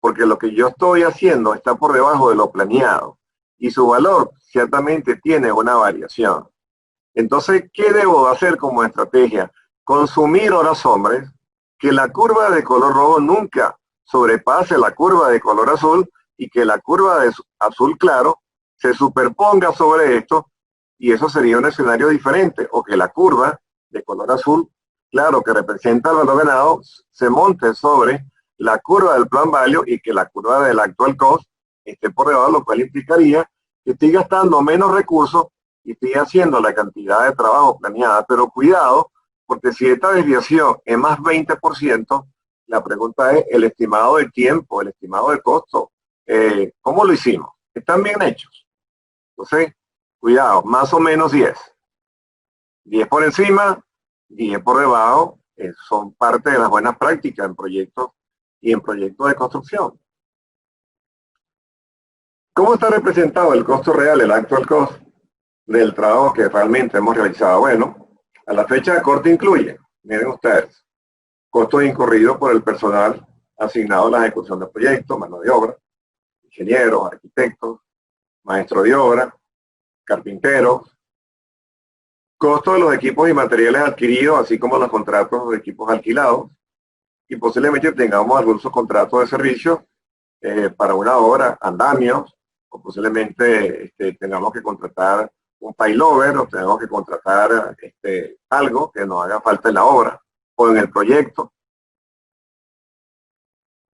porque lo que yo estoy haciendo está por debajo de lo planeado y su valor ciertamente tiene una variación. Entonces, ¿qué debo hacer como estrategia? Consumir horas hombres, que la curva de color rojo nunca sobrepase la curva de color azul y que la curva de azul claro se superponga sobre esto, y eso sería un escenario diferente, o que la curva de color azul claro que representa el valor ganado se monte sobre la curva del plan value y que la curva del actual cost esté por debajo, lo cual implicaría que estoy gastando menos recursos y estoy haciendo la cantidad de trabajo planeada. Pero cuidado, porque si esta desviación es más 20%, la pregunta es el estimado de tiempo, el estimado de costo. ¿Cómo lo hicimos? ¿Están bien hechos? Entonces, cuidado, más o menos 10. 10 por encima, 10 por debajo, son parte de las buenas prácticas en proyectos y en proyectos de construcción. ¿Cómo está representado el costo real, el actual cost del trabajo que realmente hemos realizado? Bueno, a la fecha de corte incluye, miren ustedes, costos incurridos por el personal asignado a la ejecución del proyecto, mano de obra, ingenieros, arquitectos, maestro de obra, carpinteros, costo de los equipos y materiales adquiridos, así como los contratos de equipos alquilados, y posiblemente tengamos algunos contratos de servicio para una obra, andamios, o posiblemente tengamos que contratar un paylover, o tengamos que contratar algo que nos haga falta en la obra o en el proyecto.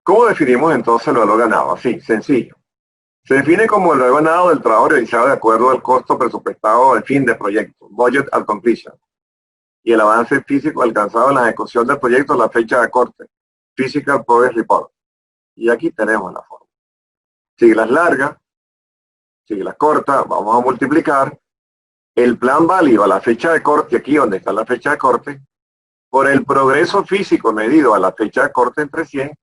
¿Cómo definimos entonces el valor ganado? Así, sencillo. Se define como el valor ganado del trabajo realizado de acuerdo al costo presupuestado de fin de proyecto, budget at completion, y el avance físico alcanzado en la ejecución del proyecto a la fecha de corte, physical progress report. Y aquí tenemos la forma. Siglas largas, siglas cortas, vamos a multiplicar el plan válido a la fecha de corte, aquí donde está la fecha de corte, por el progreso físico medido a la fecha de corte entre 100,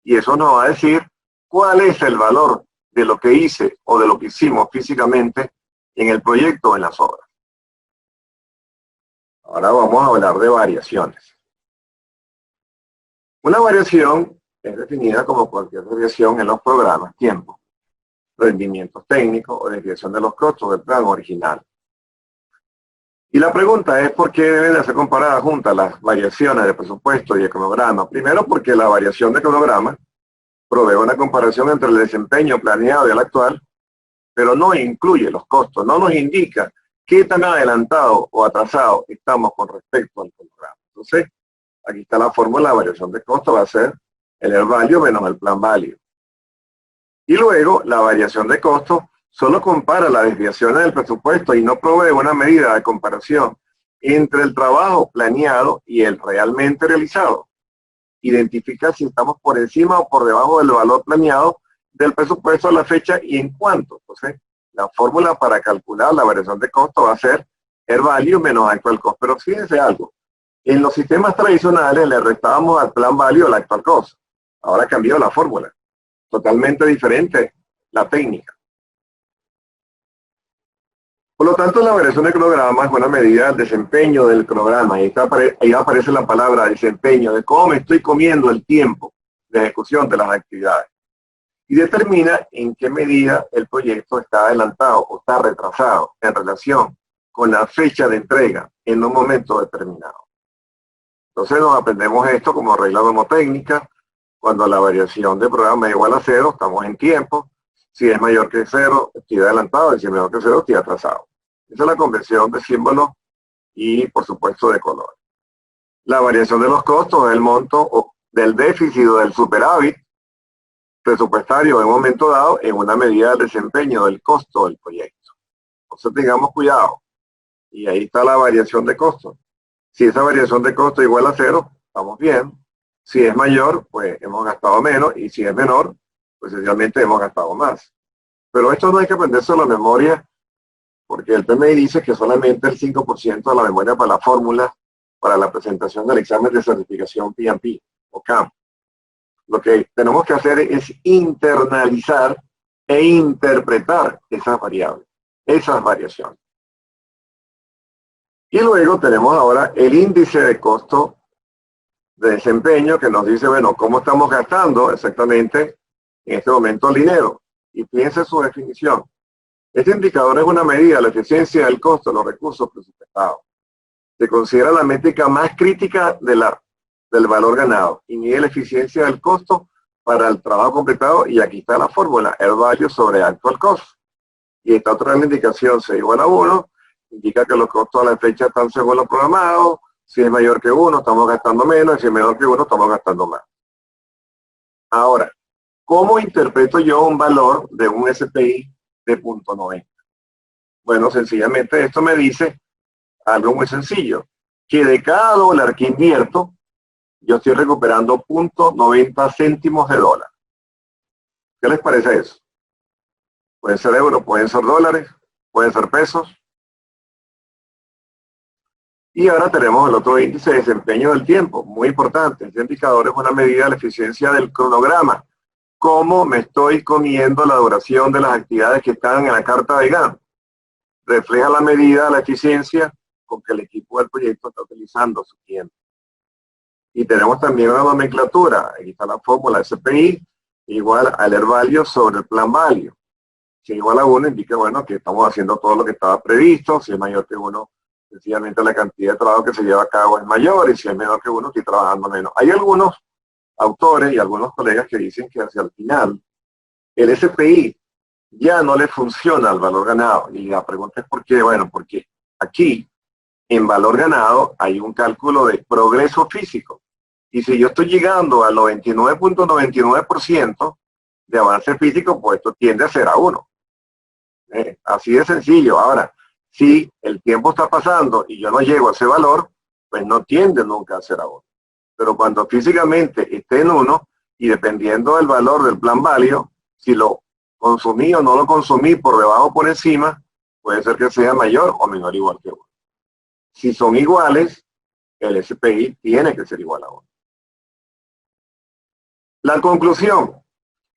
y eso nos va a decir cuál es el valor de lo que hice o de lo que hicimos físicamente en el proyecto o en las obras. Ahora vamos a hablar de variaciones. Una variación es definida como cualquier desviación en los programas, tiempo, rendimientos técnicos o desviación de los costos del plan original. Y la pregunta es por qué deben de ser comparadas juntas las variaciones de presupuesto y de cronograma. Primero, porque la variación de cronograma provee una comparación entre el desempeño planeado y el actual, pero no incluye los costos, no nos indica qué tan adelantado o atrasado estamos con respecto al cronograma. Entonces, aquí está la fórmula, la variación de costo va a ser el air value menos el plan value. Y luego, la variación de costo solo compara las desviaciones del presupuesto y no provee una medida de comparación entre el trabajo planeado y el realmente realizado. Identifica si estamos por encima o por debajo del valor planeado del presupuesto a la fecha y en cuánto. Entonces, la fórmula para calcular la variación de costo va a ser air value menos actual cost. Pero fíjense algo, en los sistemas tradicionales le restábamos al plan value el actual cost. Ahora cambió la fórmula. Totalmente diferente la técnica. Por lo tanto, la variación de cronograma es una medida del desempeño del cronograma. Ahí aparece la palabra desempeño, de cómo me estoy comiendo el tiempo de ejecución de las actividades. Y determina en qué medida el proyecto está adelantado o está retrasado en relación con la fecha de entrega en un momento determinado. Entonces nos aprendemos esto como regla mnemotécnica. Cuando la variación de programa es igual a 0, estamos en tiempo. Si es mayor que 0, estoy adelantado. Y si es menor que 0, estoy atrasado. Esa es la convención de símbolos y, por supuesto, de color. La variación de los costos es el monto del déficit o del superávit presupuestario en un momento dado en una medida del desempeño del costo del proyecto. Entonces tengamos cuidado. Y ahí está la variación de costo. Si esa variación de costo es igual a 0, estamos bien. Si es mayor, pues hemos gastado menos. Y si es menor, pues esencialmente hemos gastado más. Pero esto no hay que aprenderse a la memoria, porque el PMI dice que solamente el 5% de la memoria para la fórmula para la presentación del examen de certificación PMP o CAM. Lo que tenemos que hacer es internalizar e interpretar esas variables, esas variaciones. Y luego tenemos ahora el índice de costo de desempeño que nos dice, bueno, cómo estamos gastando exactamente en este momento el dinero. Y fíjense su definición. Este indicador es una medida de la eficiencia del costo de los recursos presupuestados. Se considera la métrica más crítica del valor ganado y mide la eficiencia del costo para el trabajo completado, y aquí está la fórmula, el value sobre actual cost. Y esta otra indicación, C igual a 1, indica que los costos a la fecha están según lo programado. Si es mayor que 1, estamos gastando menos, y si es menor que 1, estamos gastando más. Ahora, ¿cómo interpreto yo un valor de un SPI de 0.90? Bueno, sencillamente esto me dice algo muy sencillo, que de cada dólar que invierto, yo estoy recuperando 0.90 céntimos de dólar. ¿Qué les parece eso? Pueden ser euros, pueden ser dólares, pueden ser pesos. Y ahora tenemos el otro índice de desempeño del tiempo, muy importante. Este indicador es una medida de la eficiencia del cronograma. ¿Cómo me estoy comiendo la duración de las actividades que están en la carta de Gantt? Refleja la medida de la eficiencia con que el equipo del proyecto está utilizando su tiempo. Y tenemos también una nomenclatura. Aquí está la fórmula SPI igual al Air Value sobre el Plan Value. Si es igual a 1, indica, bueno, que estamos haciendo todo lo que estaba previsto. Si es mayor que 1, sencillamente la cantidad de trabajo que se lleva a cabo es mayor, y si es menor que 1, estoy trabajando menos. Hay algunos autores y algunos colegas que dicen que hacia el final el SPI ya no le funciona al valor ganado. Y la pregunta es ¿por qué? Bueno, porque aquí en valor ganado hay un cálculo de progreso físico. Y si yo estoy llegando al 99.99% de avance físico, pues esto tiende a ser a 1. Así de sencillo. Ahora, si el tiempo está pasando y yo no llego a ese valor, pues no tiende nunca a ser a 1. Pero cuando físicamente esté en 1, y dependiendo del valor del plan value, si lo consumí o no lo consumí por debajo o por encima, puede ser que sea mayor o menor igual que 1. Si son iguales, el SPI tiene que ser igual a 1. La conclusión,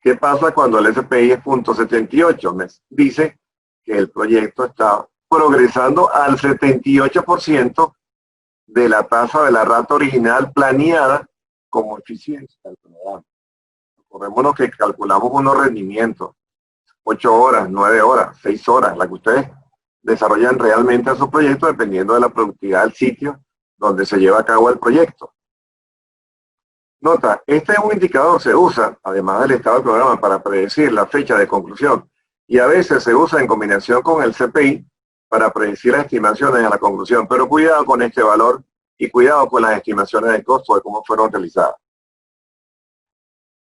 ¿qué pasa cuando el SPI es 0.78? Me dice que el proyecto está progresando al 78% de la tasa de la rata original planeada como eficiencia del programa. Acordémonos que calculamos unos rendimientos, 8 horas, 9 horas, 6 horas, la que ustedes desarrollan realmente a su proyecto dependiendo de la productividad del sitio donde se lleva a cabo el proyecto. Nota, este es un indicador, se usa, además del estado del programa, para predecir la fecha de conclusión, y a veces se usa en combinación con el CPI para predecir las estimaciones a la conclusión, pero cuidado con este valor y cuidado con las estimaciones de costo de cómo fueron realizadas.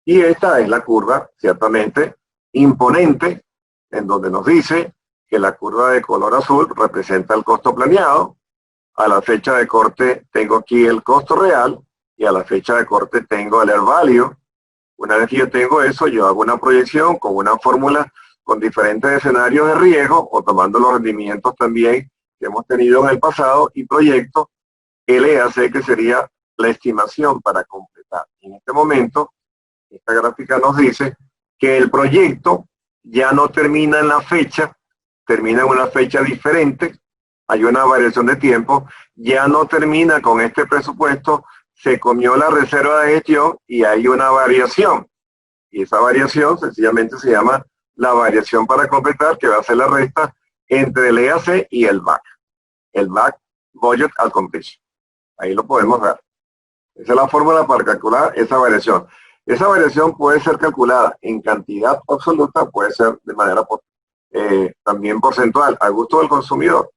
Y esta es la curva, ciertamente, imponente, en donde nos dice que la curva de color azul representa el costo planeado. A la fecha de corte tengo aquí el costo real y a la fecha de corte tengo el Air Value. Una vez que yo tengo eso, yo hago una proyección con una fórmula con diferentes escenarios de riesgo o tomando los rendimientos también que hemos tenido en el pasado y proyecto LEAC, que sería la estimación para completar. En este momento, esta gráfica nos dice que el proyecto ya no termina en la fecha, termina en una fecha diferente, hay una variación de tiempo, ya no termina con este presupuesto, se comió la reserva de gestión y hay una variación. Y esa variación sencillamente se llama la variación para completar, que va a ser la resta entre el EAC y el BAC. El BAC, Budget at Completion. Ahí lo podemos ver. Esa es la fórmula para calcular esa variación. Esa variación puede ser calculada en cantidad absoluta, puede ser de manera también porcentual, a gusto del consumidor.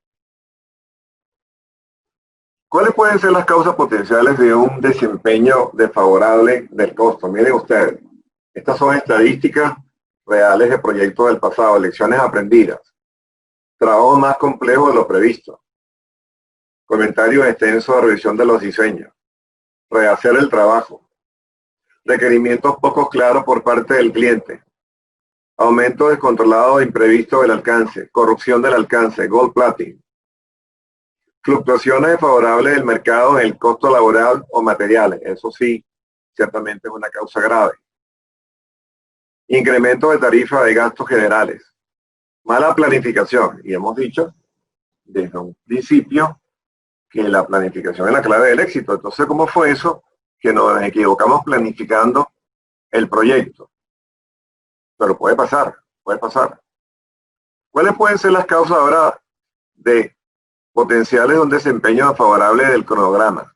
¿Cuáles pueden ser las causas potenciales de un desempeño desfavorable del costo? Miren ustedes, estas son estadísticas reales de proyectos del pasado, lecciones aprendidas, trabajo más complejo de lo previsto, comentarios extensos de revisión de los diseños, rehacer el trabajo, requerimientos poco claros por parte del cliente, aumento descontrolado e imprevisto del alcance, corrupción del alcance, gold plating, fluctuaciones desfavorables del mercado en el costo laboral o materiales, eso sí, ciertamente es una causa grave. Incremento de tarifa de gastos generales, mala planificación, y hemos dicho desde un principio que la planificación es la clave del éxito. Entonces, ¿cómo fue eso? Que nos equivocamos planificando el proyecto. pero puede pasar, puede pasar. ¿Cuáles pueden ser las causas ahora de potenciales de un desempeño favorable del cronograma?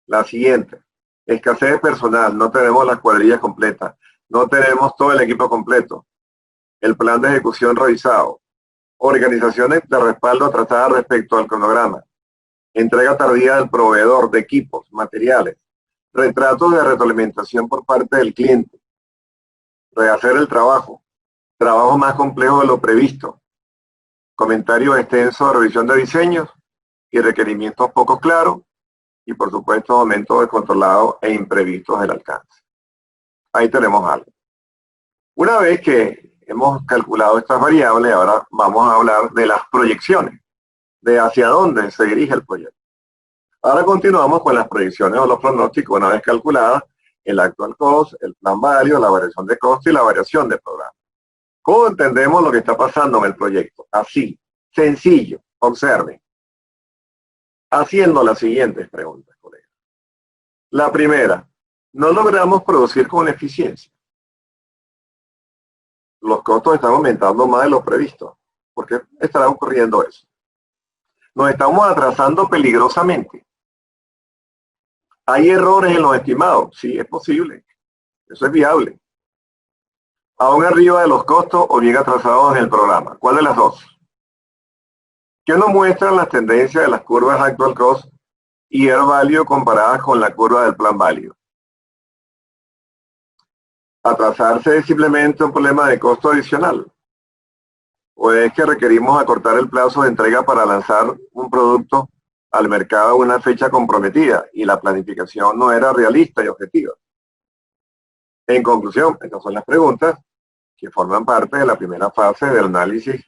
La siguiente: escasez de personal, no tenemos las cuadrillas completas, no tenemos todo el equipo completo, el plan de ejecución revisado, organizaciones de respaldo atrasadas respecto al cronograma, entrega tardía del proveedor de equipos, materiales, retratos de retroalimentación por parte del cliente, rehacer el trabajo más complejo de lo previsto, comentarios extensos de revisión de diseños y requerimientos poco claros, y por supuesto aumentos descontrolados e imprevistos del alcance. Ahí tenemos algo. Una vez que hemos calculado estas variables, ahora vamos a hablar de las proyecciones, de hacia dónde se dirige el proyecto. Ahora continuamos con las proyecciones o los pronósticos una vez calculadas, el actual cost, el plan value, la variación de costo y la variación de programa. ¿Cómo entendemos lo que está pasando en el proyecto? Así, sencillo, observen. Haciendo las siguientes preguntas, colegas. La primera, no logramos producir con eficiencia. Los costos están aumentando más de lo previsto. ¿Por qué estará ocurriendo eso? Nos estamos atrasando peligrosamente. ¿Hay errores en los estimados? Sí, es posible. Eso es viable. Aún arriba de los costos o bien atrasados en el programa. ¿Cuál de las dos? ¿Qué nos muestran las tendencias de las curvas actual cost y air value comparadas con la curva del plan value? ¿Atrasarse es simplemente un problema de costo adicional? ¿O es que requerimos acortar el plazo de entrega para lanzar un producto al mercado a una fecha comprometida y la planificación no era realista y objetiva? En conclusión, estas son las preguntas que forman parte de la primera fase del análisis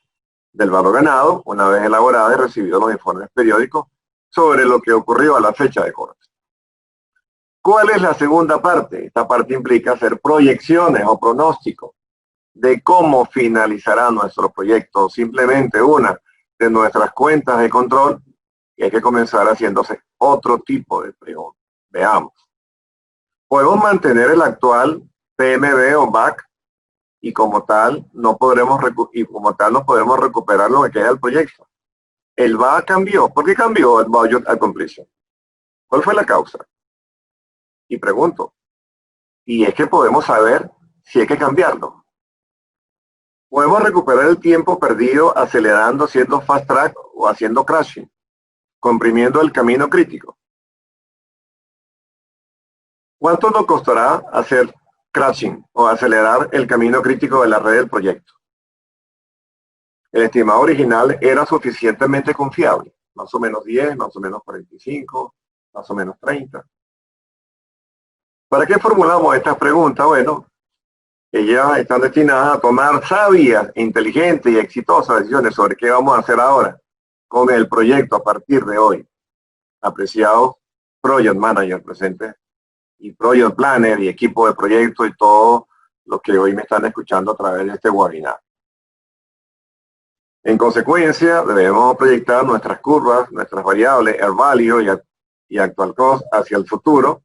del valor ganado, una vez elaborada y recibidos los informes periódicos sobre lo que ocurrió a la fecha de corte. ¿Cuál es la segunda parte? Esta parte implica hacer proyecciones o pronósticos de cómo finalizará nuestro proyecto, simplemente una de nuestras cuentas de control, y hay que comenzar haciéndose otro tipo de preguntas. Veamos. Podemos mantener el actual PMB o BAC y como tal nos podemos recuperar lo que queda del proyecto. El BAC cambió. ¿Por qué cambió el budget at completion? ¿Cuál fue la causa? Y pregunto, ¿y es que podemos saber si hay que cambiarlo? Podemos recuperar el tiempo perdido acelerando, haciendo fast track o haciendo crashing, comprimiendo el camino crítico. ¿Cuánto nos costará hacer crashing o acelerar el camino crítico de la red del proyecto? El estimado original era suficientemente confiable, más o menos 10, más o menos 45, más o menos 30. ¿Para qué formulamos estas preguntas? Bueno, ellas están destinadas a tomar sabias, inteligentes y exitosas decisiones sobre qué vamos a hacer ahora con el proyecto a partir de hoy. Apreciados Project Manager presentes y Project Planner y equipo de proyecto y todos los que hoy me están escuchando a través de este webinar. En consecuencia, debemos proyectar nuestras curvas, nuestras variables, air value y actual cost hacia el futuro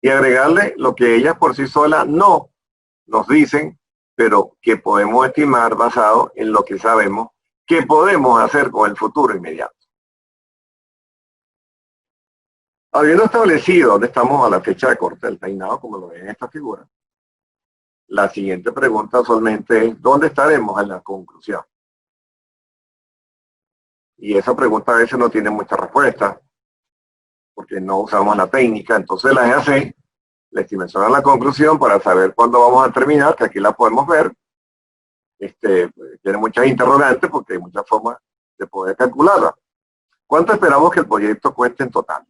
y agregarle lo que ellas por sí solas no nos dicen, pero que podemos estimar basado en lo que sabemos que podemos hacer con el futuro inmediato. Habiendo establecido dónde estamos a la fecha de corte del peinado, como lo ven en esta figura, la siguiente pregunta usualmente es, ¿dónde estaremos en la conclusión? Y esa pregunta a veces no tiene mucha respuesta, porque no usamos la técnica. Entonces la EAC le estimación a la conclusión para saber cuándo vamos a terminar, que aquí la podemos ver. Tiene muchas interrogantes porque hay muchas formas de poder calcularla. ¿Cuánto esperamos que el proyecto cueste en total?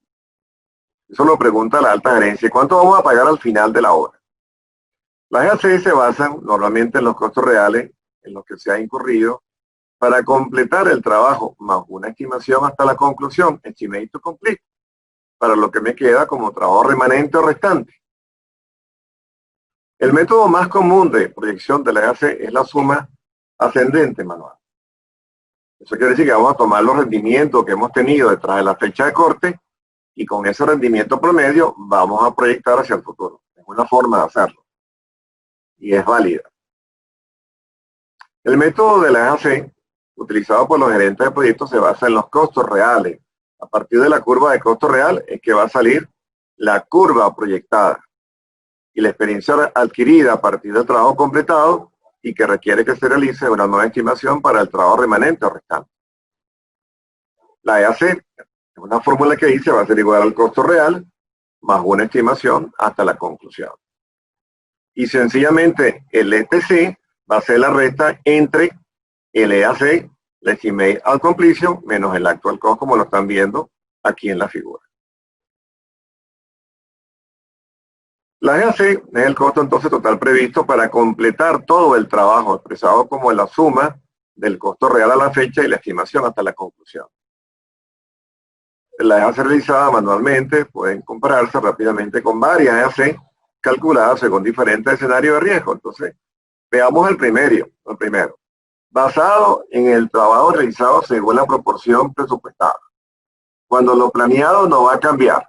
Eso lo pregunta la alta gerencia. ¿Cuánto vamos a pagar al final de la obra? Las EAC se basan normalmente en los costos reales en los que se ha incurrido para completar el trabajo, más una estimación hasta la conclusión, estimate to complete, para lo que me queda como trabajo remanente o restante. El método más común de proyección de la EAC es la suma ascendente manual. Eso quiere decir que vamos a tomar los rendimientos que hemos tenido detrás de la fecha de corte y con ese rendimiento promedio vamos a proyectar hacia el futuro. Es una forma de hacerlo y es válida. El método de la EAC, utilizado por los gerentes de proyectos, se basa en los costos reales. A partir de la curva de costo real es que va a salir la curva proyectada y la experiencia adquirida a partir del trabajo completado y que requiere que se realice una nueva estimación para el trabajo remanente o restante. La EAC es una fórmula que dice va a ser igual al costo real más una estimación hasta la conclusión. Y sencillamente el ETC va a ser la resta entre el EAC, la Estimate at Completion, menos el Actual Cost, como lo están viendo aquí en la figura. La EAC es el costo entonces total previsto para completar todo el trabajo, expresado como la suma del costo real a la fecha y la estimación hasta la conclusión. La EAC realizada manualmente pueden compararse rápidamente con varias EAC calculadas según diferentes escenarios de riesgo. Entonces, veamos el primero. Basado en el trabajo realizado según la proporción presupuestada. Cuando lo planeado no va a cambiar.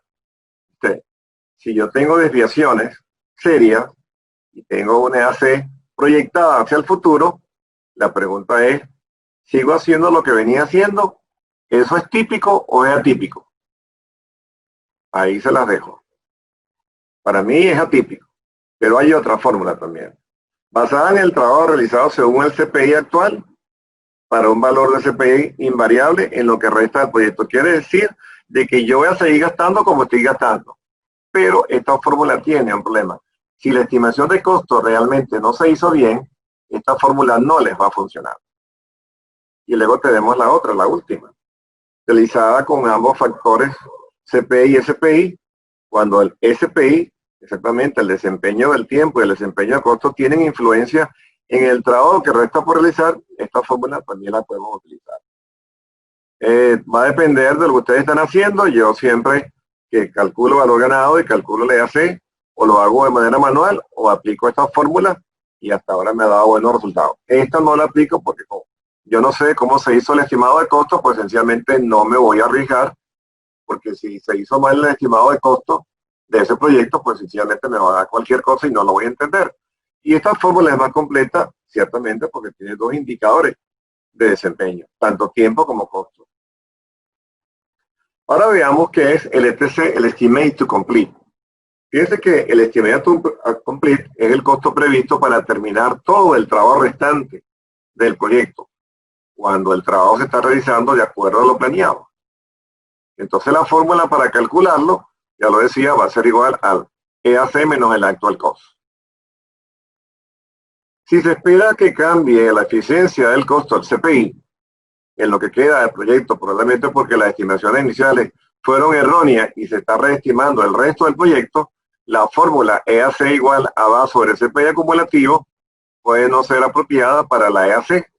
Si yo tengo desviaciones serias y tengo una EAC proyectada hacia el futuro, la pregunta es, ¿sigo haciendo lo que venía haciendo? ¿Eso es típico o es atípico? Ahí se las dejo. Para mí es atípico, pero hay otra fórmula también. Basada en el trabajo realizado según el CPI actual, para un valor de CPI invariable en lo que resta del proyecto. Quiere decir de que yo voy a seguir gastando como estoy gastando. Pero esta fórmula tiene un problema. Si la estimación de costo realmente no se hizo bien, esta fórmula no les va a funcionar. Y luego tenemos la otra, la última, realizada con ambos factores CPI y SPI, cuando el SPI, exactamente el desempeño del tiempo y el desempeño del costo, tienen influencia en el trabajo que resta por realizar, esta fórmula también la podemos utilizar. Va a depender de lo que ustedes están haciendo. Yo siempre que calculo valor ganado y calculo la EAC, o lo hago de manera manual o aplico esta fórmula y hasta ahora me ha dado buenos resultados. Esta no la aplico porque como yo no sé cómo se hizo el estimado de costo, pues sencillamente no me voy a arriesgar, porque si se hizo mal el estimado de costo de ese proyecto, pues sencillamente me va a dar cualquier cosa y no lo voy a entender. Y esta fórmula es más completa, ciertamente, porque tiene dos indicadores de desempeño, tanto tiempo como costo. Ahora veamos qué es el ETC, el Estimate to Complete. Fíjense que el Estimate to Complete es el costo previsto para terminar todo el trabajo restante del proyecto, cuando el trabajo se está realizando de acuerdo a lo planeado. Entonces la fórmula para calcularlo, ya lo decía, va a ser igual al EAC menos el Actual Cost. Si se espera que cambie la eficiencia del costo del CPI, en lo que queda del proyecto, probablemente porque las estimaciones iniciales fueron erróneas y se está reestimando el resto del proyecto, la fórmula EAC igual a B sobre CPI acumulativo puede no ser apropiada para la EAC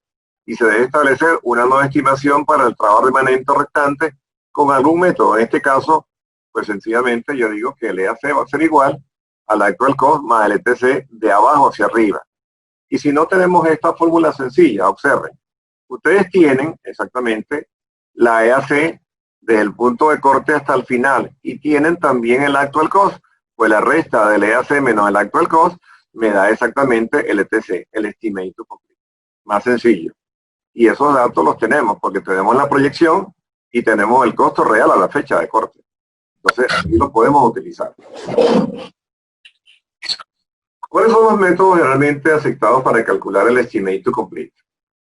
y se debe establecer una nueva estimación para el trabajo remanente o restante con algún método. En este caso, pues sencillamente yo digo que el EAC va a ser igual al Actual Cost más el ETC de abajo hacia arriba. Y si no tenemos esta fórmula sencilla, observen. Ustedes tienen exactamente la EAC desde el punto de corte hasta el final y tienen también el Actual Cost, pues la resta del EAC menos el Actual Cost me da exactamente el ETC, el Estimate to Complete. Más sencillo. Y esos datos los tenemos porque tenemos la proyección y tenemos el costo real a la fecha de corte. Entonces, aquí lo podemos utilizar. ¿Cuáles son los métodos generalmente aceptados para calcular el Estimate to Complete?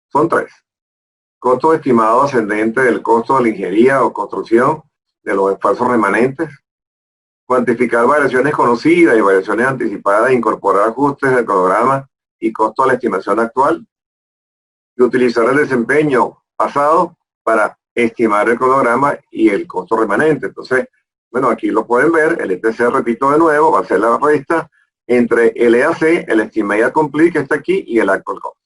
Son tres. Costo estimado ascendente del costo de la ingeniería o construcción de los esfuerzos remanentes. Cuantificar variaciones conocidas y variaciones anticipadas e incorporar ajustes del cronograma y costo de la estimación actual. Y utilizar el desempeño pasado para estimar el cronograma y el costo remanente. Entonces, bueno, aquí lo pueden ver. El ETC, repito de nuevo, va a ser la resta entre el EAC, el Estimate Complete que está aquí, y el Actual Cost.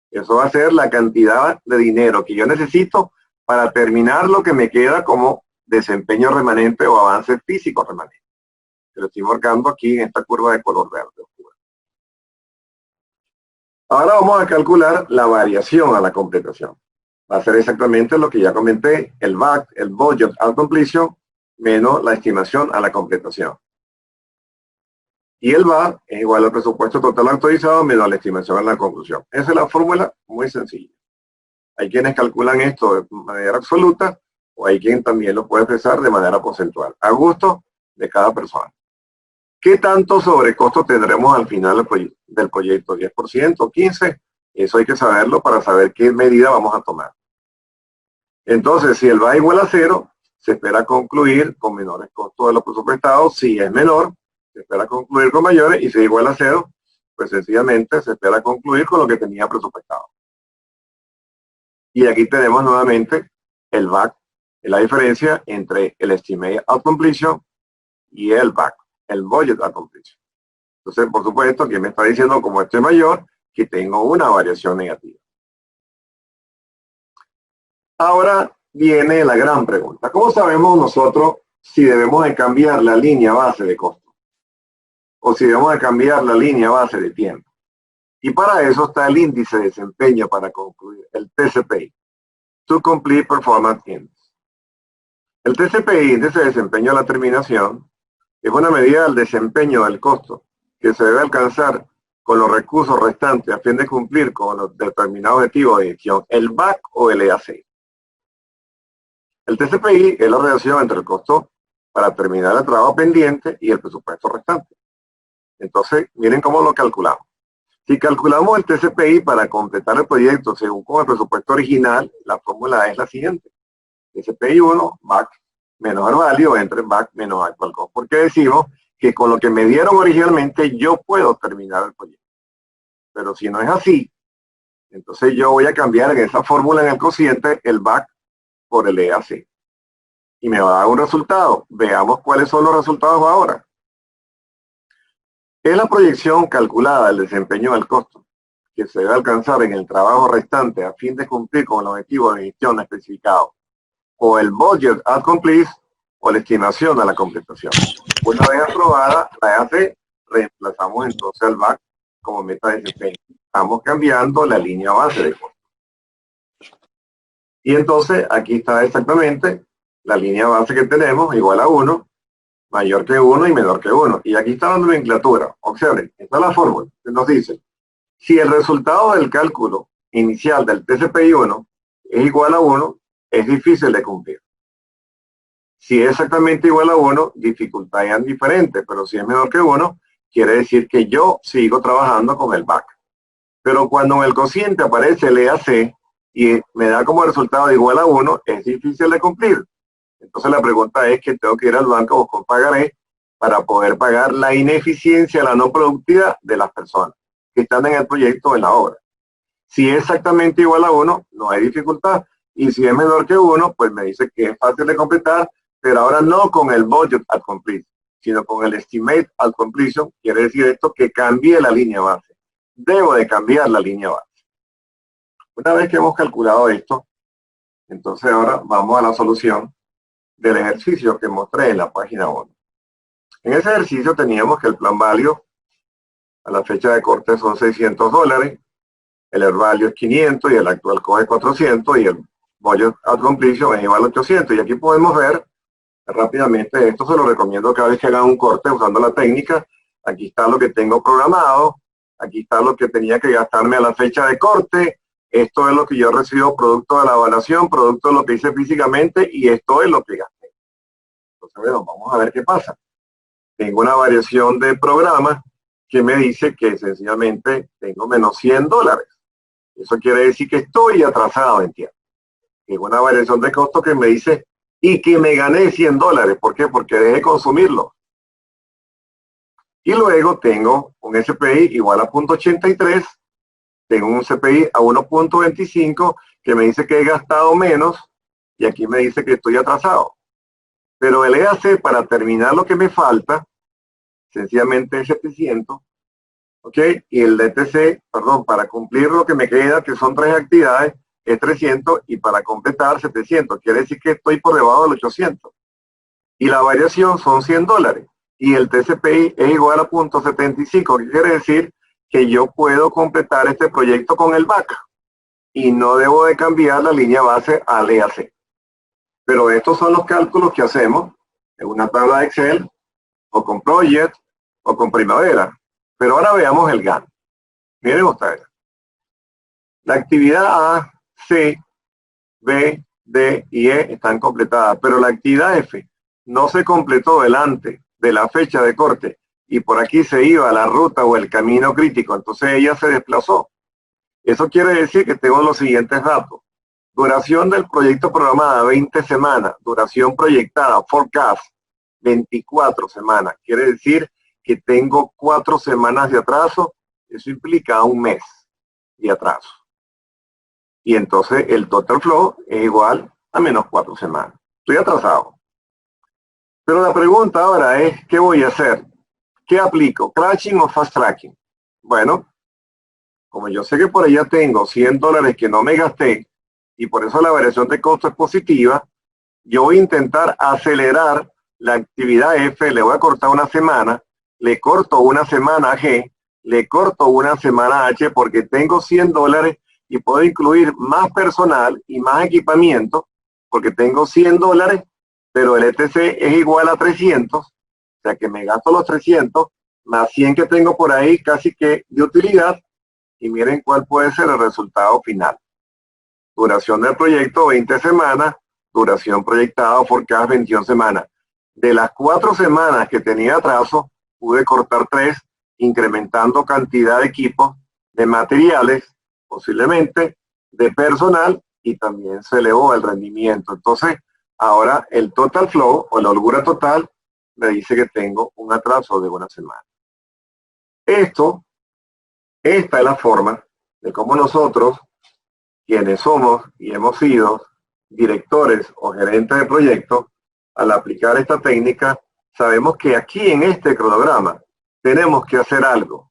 Eso va a ser la cantidad de dinero que yo necesito para terminar lo que me queda como desempeño remanente o avance físico remanente. Se lo estoy marcando aquí en esta curva de color verde oscuro. Ahora vamos a calcular la variación a la completación. Va a ser exactamente lo que ya comenté, el BAC, el Budget at Completion, menos la estimación a la completación. Y el VA es igual al presupuesto total actualizado menos la estimación en la conclusión. Esa es la fórmula muy sencilla. Hay quienes calculan esto de manera absoluta o hay quien también lo puede expresar de manera porcentual, a gusto de cada persona. ¿Qué tanto sobrecosto tendremos al final del proyecto? ¿10%, 15%? Eso hay que saberlo para saber qué medida vamos a tomar. Entonces, si el VA igual a 0, se espera concluir con menores costos de los presupuestados. Si es menor, se espera concluir con mayores. Y si es igual a 0, pues sencillamente se espera concluir con lo que tenía presupuestado. Y aquí tenemos nuevamente el BAC, la diferencia entre el Estimate at Completion y el BAC, el Budget at Completion. Entonces, por supuesto, aquí me está diciendo, como este es mayor, que tengo una variación negativa. Ahora viene la gran pregunta. ¿Cómo sabemos nosotros si debemos de cambiar la línea base de costo? O si debemos de cambiar la línea base de tiempo. Y para eso está el índice de desempeño para concluir, el TCPI, To Complete Performance Index. El TCPI, índice de desempeño a la terminación, es una medida del desempeño del costo que se debe alcanzar con los recursos restantes a fin de cumplir con los determinados objetivos de gestión, el BAC o el EAC. El TCPI es la relación entre el costo para terminar el trabajo pendiente y el presupuesto restante. Entonces, miren cómo lo calculamos. Si calculamos el TCPI para completar el proyecto según con el presupuesto original, la fórmula es la siguiente. TCPI 1, BAC, menos el value entre BAC menos actual cost. Porque decimos que con lo que me dieron originalmente yo puedo terminar el proyecto. Pero si no es así, entonces yo voy a cambiar en esa fórmula en el cociente el BAC por el EAC. Y me va a dar un resultado. Veamos cuáles son los resultados ahora. Es la proyección calculada del desempeño del costo que se debe alcanzar en el trabajo restante a fin de cumplir con el objetivo de gestión especificado, o el budget at complete, o la estimación a la completación. Una vez aprobada la EAC, reemplazamos entonces al BAC como meta de desempeño. Estamos cambiando la línea base de costo. Y entonces aquí está exactamente la línea base que tenemos, igual a 1, mayor que 1 y menor que 1. Y aquí está la nomenclatura. Observen, esta es la fórmula que nos dice, si el resultado del cálculo inicial del TCPI 1 es igual a 1, es difícil de cumplir. Si es exactamente igual a 1, dificultades diferentes, pero si es menor que 1, quiere decir que yo sigo trabajando con el BAC. Pero cuando en el cociente aparece el EAC y me da como resultado igual a 1, es difícil de cumplir. Entonces la pregunta es que tengo que ir al banco a buscar un pagaré para poder pagar la ineficiencia, la no productividad de las personas que están en el proyecto o en la obra. Si es exactamente igual a 1, no hay dificultad. Y si es menor que 1, pues me dice que es fácil de completar, pero ahora no con el budget at complete, sino con el estimate at completion. Quiere decir esto que cambie la línea base. Debo de cambiar la línea base. Una vez que hemos calculado esto, entonces ahora vamos a la solución del ejercicio que mostré en la página 1. En ese ejercicio teníamos que el plan value a la fecha de corte son $600, el air value es 500 y el actual cost es 400 y el budget at completion es igual a 800. Y aquí podemos ver rápidamente, esto se lo recomiendo cada vez que hagan un corte usando la técnica. Aquí está lo que tengo programado, aquí está lo que tenía que gastarme a la fecha de corte. Esto es lo que yo recibo producto de la evaluación, producto de lo que hice físicamente y esto es lo que gasté. Entonces, bueno, vamos a ver qué pasa. Tengo una variación de programa que me dice que sencillamente tengo menos $100. Eso quiere decir que estoy atrasado en tiempo. Tengo una variación de costo que me dice y que me gané $100. ¿Por qué? Porque dejé de consumirlo. Y luego tengo un SPI igual a 0.83. Tengo un CPI a 1.25 que me dice que he gastado menos y aquí me dice que estoy atrasado. Pero el EAC para terminar lo que me falta, sencillamente es 700, ¿ok? Y el DTC, perdón, para cumplir lo que me queda, que son 3 actividades, es 300 y para completar 700. Quiere decir que estoy por debajo del 800. Y la variación son $100. Y el TCPI es igual a 0.75, que quiere decir que yo puedo completar este proyecto con el BAC y no debo de cambiar la línea base al EAC. Pero estos son los cálculos que hacemos en una tabla de Excel o con Project o con primavera. Pero ahora veamos el Gantt. Miren ustedes. La actividad A, C, B, D y E están completadas, pero la actividad F no se completó delante de la fecha de corte y por aquí se iba la ruta o el camino crítico, entonces ella se desplazó. Eso quiere decir que tengo los siguientes datos. Duración del proyecto programada 20 semanas, duración proyectada, forecast, 24 semanas. Quiere decir que tengo 4 semanas de atraso, eso implica un mes de atraso. Y entonces el total flow es igual a menos 4 semanas. Estoy atrasado. Pero la pregunta ahora es, ¿qué voy a hacer? ¿Qué aplico? ¿Crashing o fast tracking? Bueno, como yo sé que por allá tengo $100 que no me gasté y por eso la variación de costo es positiva, yo voy a intentar acelerar la actividad F, le voy a cortar una semana, le corto una semana a G, le corto una semana a H porque tengo $100 y puedo incluir más personal y más equipamiento porque tengo $100, pero el ETC es igual a 300, o sea que me gasto los 300 más 100 que tengo por ahí casi que de utilidad y miren cuál puede ser el resultado final. Duración del proyecto 20 semanas, duración proyectada forecast 21 semanas. De las 4 semanas que tenía atraso, pude cortar 3, incrementando cantidad de equipos, de materiales, posiblemente, de personal y también se elevó el rendimiento. Entonces, ahora el total flow o la holgura total me dice que tengo un atraso de una semana. Esta es la forma de cómo nosotros, quienes somos y hemos sido directores o gerentes de proyectos, al aplicar esta técnica, sabemos que aquí en este cronograma tenemos que hacer algo.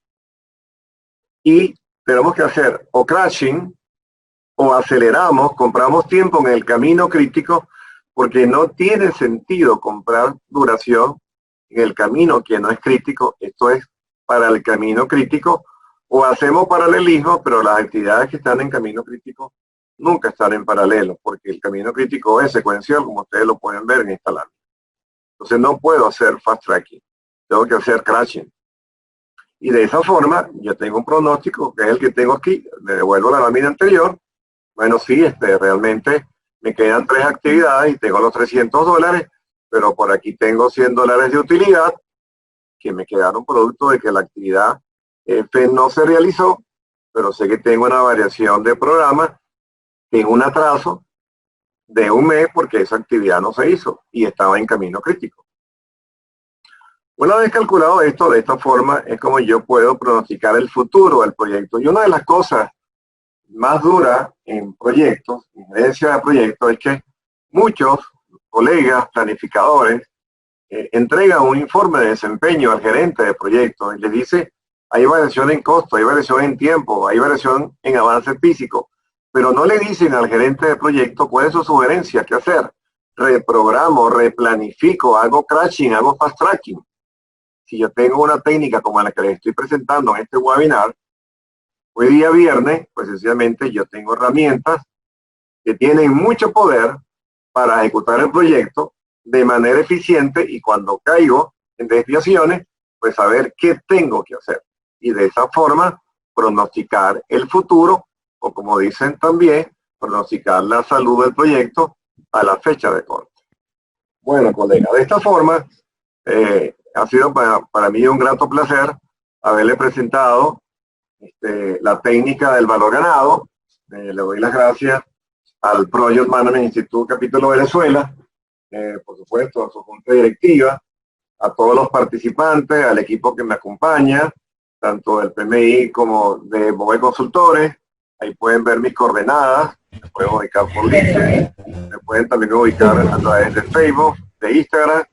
Y tenemos que hacer o crashing o aceleramos, compramos tiempo en el camino crítico, porque no tiene sentido comprar duración en el camino que no es crítico. Esto es para el camino crítico, o hacemos paralelismo, pero las actividades que están en camino crítico nunca están en paralelo, porque el camino crítico es secuencial, como ustedes lo pueden ver en esta lámina. Entonces no puedo hacer fast tracking, tengo que hacer crashing. Y de esa forma, yo tengo un pronóstico, que es el que tengo aquí, le devuelvo la lámina anterior. Bueno, sí, realmente me quedan 3 actividades y tengo los $300, pero por aquí tengo $100 de utilidad, que me quedaron producto de que la actividad F no se realizó, pero sé que tengo una variación de programa, en un atraso de un mes porque esa actividad no se hizo y estaba en camino crítico. Una vez calculado esto, de esta forma es como yo puedo pronosticar el futuro del proyecto. Y una de las cosas más duras en proyectos, en gerencia de proyectos, es que muchos colegas planificadores entregan un informe de desempeño al gerente de proyectos y les dice, hay variación en costo, hay variación en tiempo, hay variación en avance físico, pero no le dicen al gerente de proyecto cuál es su sugerencia, qué hacer. Reprogramo, replanifico, hago crashing, hago fast tracking. Si yo tengo una técnica como la que les estoy presentando en este webinar, hoy día viernes, pues sencillamente yo tengo herramientas que tienen mucho poder para ejecutar el proyecto de manera eficiente y cuando caigo en desviaciones, pues saber qué tengo que hacer. Y de esa forma, pronosticar el futuro o como dicen también, pronosticar la salud del proyecto a la fecha de corte. Bueno, colega, de esta forma, ha sido para mí un grato placer haberle presentado la técnica del valor ganado. Le doy las gracias al Project Management Institute Capítulo Venezuela, por supuesto a su junta directiva, a todos los participantes, al equipo que me acompaña, tanto del PMI como de BOE Consultores. Ahí pueden ver mis coordenadas, me pueden ubicar por LinkedIn, me pueden también ubicar a través de Facebook, de Instagram,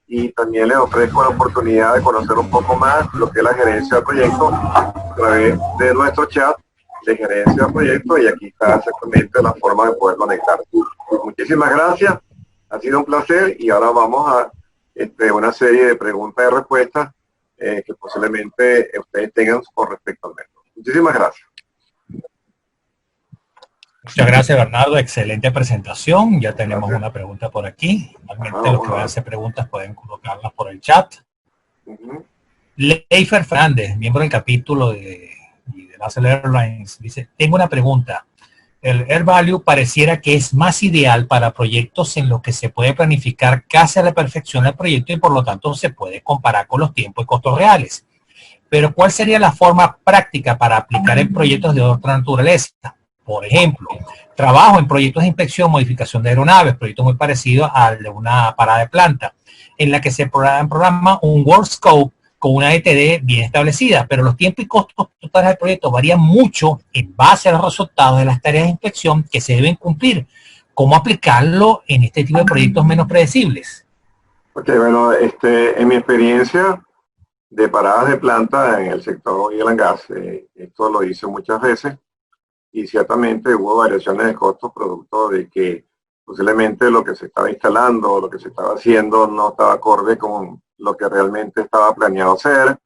y también les ofrezco la oportunidad de conocer un poco más lo que es la gerencia de proyectos a través de nuestro chat de gerencia de proyectos, y aquí está exactamente la forma de poder conectar. Muchísimas gracias, ha sido un placer, y ahora vamos a una serie de preguntas y respuestas que posiblemente ustedes tengan con respecto al método. Muchísimas gracias. Muchas gracias, Bernardo. Excelente presentación. Ya tenemos una pregunta por aquí. Normalmente los que van a hacer preguntas pueden colocarlas por el chat. Leifer Fernández, miembro del capítulo de Laser Airlines, dice, tengo una pregunta. El Air Value pareciera que es más ideal para proyectos en los que se puede planificar casi a la perfección el proyecto y por lo tanto se puede comparar con los tiempos y costos reales. Pero ¿cuál sería la forma práctica para aplicar en proyectos de otra naturaleza? Por ejemplo, trabajo en proyectos de inspección, modificación de aeronaves, proyectos muy parecidos al de una parada de planta, en la que se programa un work scope con una ETD bien establecida, pero los tiempos y costos totales del proyecto varían mucho en base a los resultados de las tareas de inspección que se deben cumplir. ¿Cómo aplicarlo en este tipo de proyectos menos predecibles? Ok, bueno, en mi experiencia de paradas de planta en el sector oil and gas, esto lo hice muchas veces y ciertamente hubo variaciones de costos producto de que posiblemente lo que se estaba instalando, lo que se estaba haciendo no estaba acorde con lo que realmente estaba planeado hacer,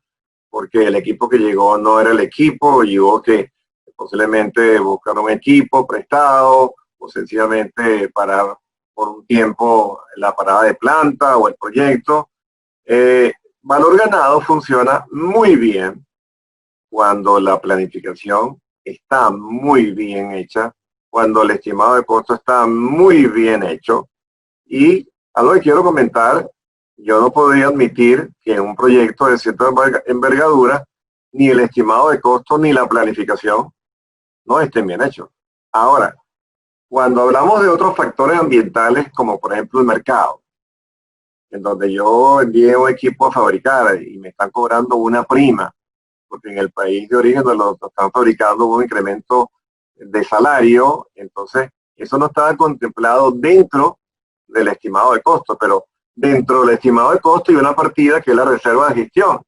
porque el equipo que llegó no era el equipo y hubo que posiblemente buscar un equipo prestado o sencillamente parar por un tiempo la parada de planta o el proyecto. Valor ganado funciona muy bien cuando la planificación está muy bien hecha, cuando el estimado de costo está muy bien hecho. Y algo que quiero comentar, yo no podría admitir que en un proyecto de cierta envergadura, ni el estimado de costo ni la planificación no estén bien hechos. Ahora, cuando hablamos de otros factores ambientales, como por ejemplo el mercado, en donde yo envié un equipo a fabricar y me están cobrando una prima, porque en el país de origen donde lo están fabricando hubo un incremento de salario, entonces eso no estaba contemplado dentro del estimado de costo, pero dentro del estimado de costo hay una partida que es la reserva de gestión,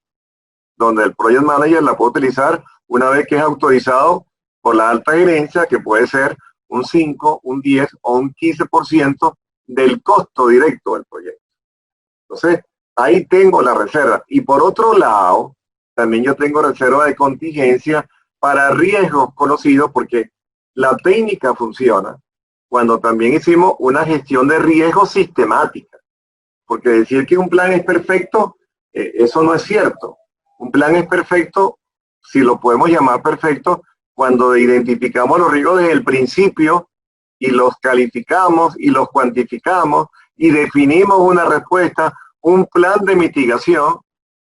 donde el project manager la puede utilizar una vez que es autorizado por la alta gerencia, que puede ser un 5, un 10 o un 15% del costo directo del proyecto. Entonces, ahí tengo la reserva. Y por otro lado, también yo tengo reserva de contingencia para riesgos conocidos, porque la técnica funciona cuando también hicimos una gestión de riesgos sistemática. Porque decir que un plan es perfecto, eso no es cierto. Un plan es perfecto, si lo podemos llamar perfecto, cuando identificamos los riesgos desde el principio y los calificamos y los cuantificamos y definimos una respuesta, un plan de mitigación.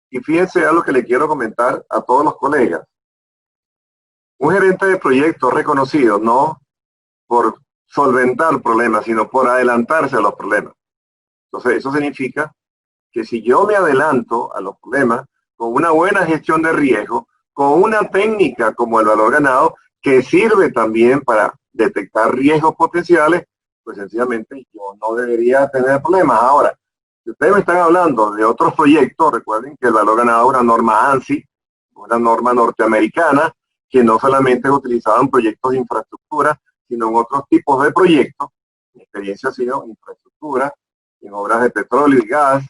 Y fíjense a lo que le quiero comentar a todos los colegas. Un gerente de proyecto reconocido no por solventar problemas, sino por adelantarse a los problemas. Entonces, eso significa que si yo me adelanto a los problemas con una buena gestión de riesgo, con una técnica como el valor ganado, que sirve también para detectar riesgos potenciales, pues sencillamente yo no debería tener problemas. Ahora, si ustedes me están hablando de otros proyectos, recuerden que el valor ganado es una norma ANSI, una norma norteamericana, que no solamente es utilizada en proyectos de infraestructura, sino en otros tipos de proyectos. Mi experiencia ha sido en infraestructura, en obras de petróleo y gas,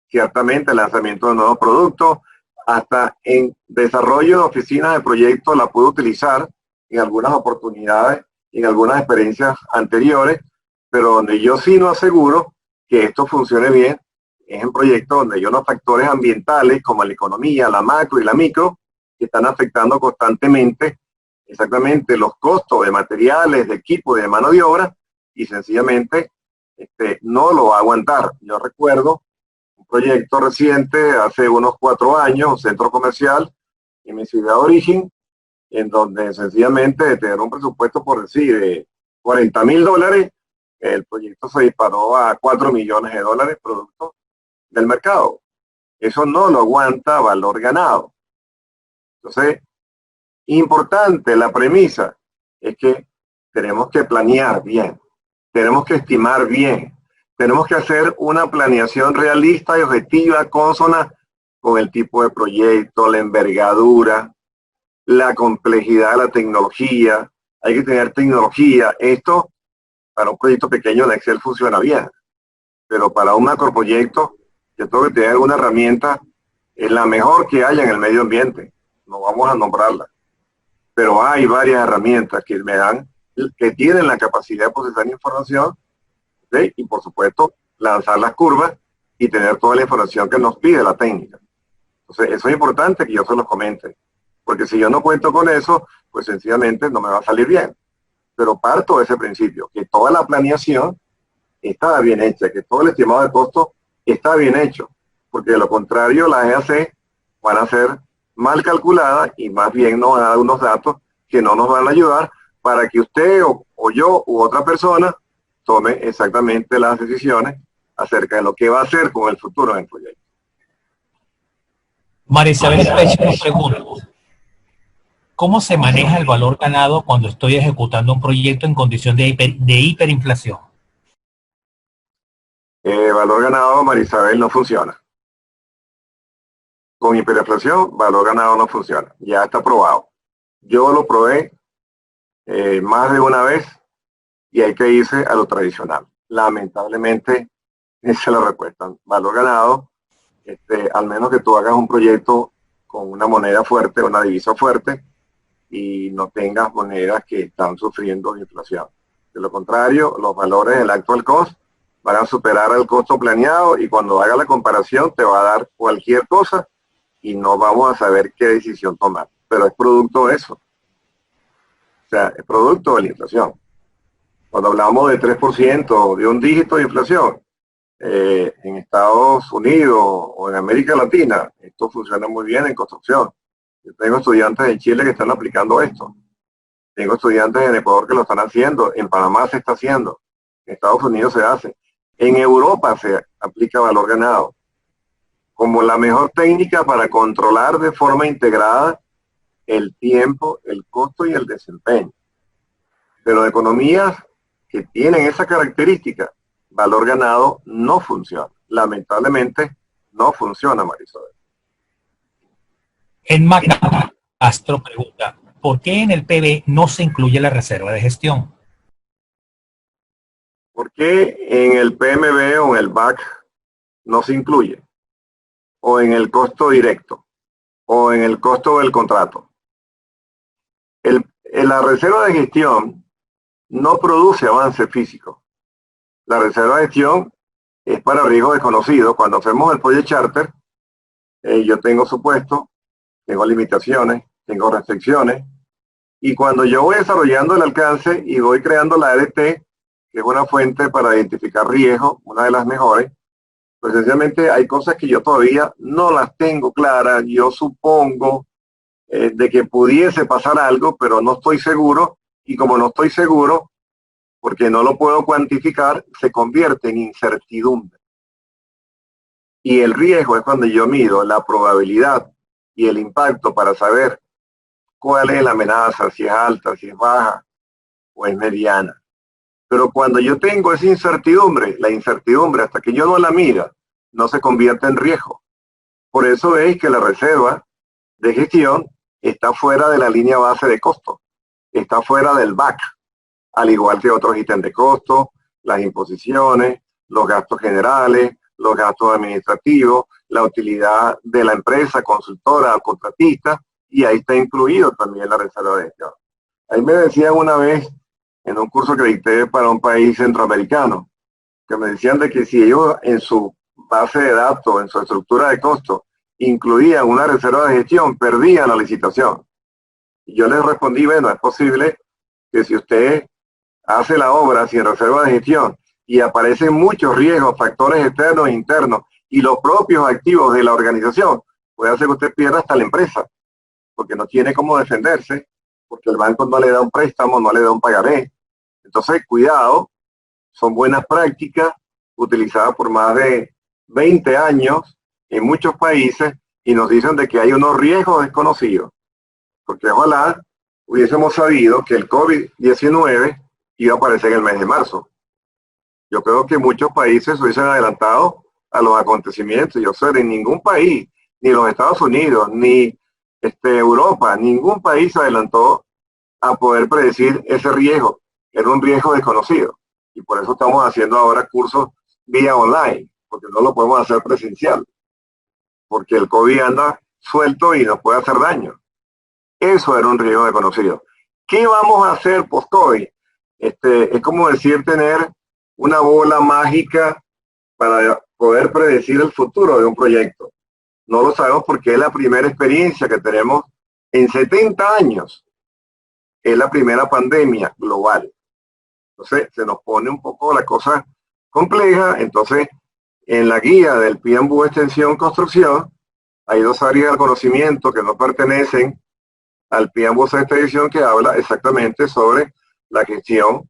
ciertamente el lanzamiento de nuevos productos, hasta en desarrollo de oficinas de proyectos la puedo utilizar en algunas oportunidades, en algunas experiencias anteriores, pero donde yo sí no aseguro que esto funcione bien es en proyectos donde hay unos factores ambientales como la economía, la macro y la micro, que están afectando constantemente exactamente los costos de materiales, de equipo y de mano de obra, y sencillamente no lo va a aguantar. Yo recuerdo un proyecto reciente, hace unos 4 años, un centro comercial en mi ciudad de origen, en donde sencillamente de tener un presupuesto por decir de $40,000, el proyecto se disparó a $4 millones producto del mercado. Eso no lo aguanta valor ganado. Entonces, importante la premisa es que tenemos que planear bien, tenemos que estimar bien, tenemos que hacer una planeación realista y objetiva, consona con el tipo de proyecto, la envergadura, la complejidad de la tecnología. Hay que tener tecnología. Esto para un proyecto pequeño de Excel funciona bien, pero para un macroproyecto yo tengo que tener una herramienta, la mejor que haya en el medio ambiente. No vamos a nombrarla, pero hay varias herramientas que me dan, que tienen la capacidad de procesar información, ¿sí? Y por supuesto lanzar las curvas y tener toda la información que nos pide la técnica. Entonces, eso es importante que yo se los comente, porque si yo no cuento con eso, pues sencillamente no me va a salir bien. Pero parto de ese principio, que toda la planeación está bien hecha, que todo el estimado de costo está bien hecho, porque de lo contrario las EAC van a ser mal calculadas y más bien nos van a dar unos datos que no nos van a ayudar para que usted o yo u otra persona tome exactamente las decisiones acerca de lo que va a hacer con el futuro del proyecto. María Isabel Pech nos pregunta, ¿cómo se maneja el valor ganado cuando estoy ejecutando un proyecto en condición de hiperinflación? Valor ganado, María Isabel, no funciona. Con hiperinflación, valor ganado no funciona. Ya está probado. Yo lo probé más de una vez y hay que irse a lo tradicional. Lamentablemente, esa es la respuesta. Valor ganado, al menos que tú hagas un proyecto con una moneda fuerte, una divisa fuerte, y no tengas monedas que están sufriendo inflación. De lo contrario, los valores del actual cost van a superar el costo planeado y cuando haga la comparación te va a dar cualquier cosa y no vamos a saber qué decisión tomar. Pero es producto de eso. O sea, es producto de la inflación. Cuando hablamos de 3%, de un dígito de inflación, en Estados Unidos o en América Latina, esto funciona muy bien en construcción. Yo tengo estudiantes en Chile que están aplicando esto. Tengo estudiantes en Ecuador que lo están haciendo. En Panamá se está haciendo. En Estados Unidos se hace. En Europa se aplica valor ganado como la mejor técnica para controlar de forma integrada el tiempo, el costo y el desempeño. Pero economías que tienen esa característica, valor ganado, no funciona. Lamentablemente, no funciona, Marisol. En Castro pregunta, ¿por qué en el PB no se incluye la reserva de gestión? ¿Por qué en el PMB o en el BAC no se incluye? O en el costo directo, o en el costo del contrato. La reserva de gestión no produce avance físico. La reserva de gestión es para riesgo desconocido. Cuando hacemos el Project Charter, yo tengo supuesto, tengo limitaciones, tengo restricciones, y cuando yo voy desarrollando el alcance y voy creando la EDT, que es una fuente para identificar riesgos, una de las mejores, pues sencillamente hay cosas que yo todavía no las tengo claras. Yo supongo de que pudiese pasar algo, pero no estoy seguro, y como no estoy seguro, porque no lo puedo cuantificar, se convierte en incertidumbre. Y el riesgo es cuando yo mido la probabilidad y el impacto para saber cuál es la amenaza, si es alta, si es baja o es mediana. Pero cuando yo tengo esa incertidumbre, la incertidumbre hasta que yo no la mida, no se convierte en riesgo. Por eso veis que la reserva de gestión está fuera de la línea base de costo, está fuera del BAC, al igual que otros ítems de costo, las imposiciones, los gastos generales, los gastos administrativos, la utilidad de la empresa consultora o contratista, y ahí está incluido también la reserva de gestión. Ahí me decían una vez, en un curso que dicté para un país centroamericano, que me decían de que si ellos en su base de datos, en su estructura de costo, incluían una reserva de gestión, perdían la licitación. Y yo les respondí, bueno, es posible que si usted hace la obra sin reserva de gestión y aparecen muchos riesgos, factores externos e internos y los propios activos de la organización, puede hacer que usted pierda hasta la empresa, porque no tiene cómo defenderse, porque el banco no le da un préstamo, no le da un pagaré. Entonces, cuidado, son buenas prácticas utilizadas por más de 20 años en muchos países y nos dicen de que hay unos riesgos desconocidos, porque ojalá hubiésemos sabido que el COVID-19 iba a aparecer en el mes de marzo. Yo creo que muchos países hubiesen adelantado a los acontecimientos. Yo sé, en ningún país, ni los Estados Unidos, ni Europa, ningún país se adelantó a poder predecir ese riesgo. Era un riesgo desconocido. Y por eso estamos haciendo ahora cursos vía online, porque no lo podemos hacer presencial, porque el COVID anda suelto y nos puede hacer daño. Eso era un riesgo desconocido. ¿Qué vamos a hacer post-COVID? Es como decir tener una bola mágica para poder predecir el futuro de un proyecto. No lo sabemos porque es la primera experiencia que tenemos en 70 años. Es la primera pandemia global. Entonces se nos pone un poco la cosa compleja. Entonces, en la guía del PMBOK Extensión Construcción, hay dos áreas del conocimiento que no pertenecen al PMBOK Sexta Edición, que habla exactamente sobre la gestión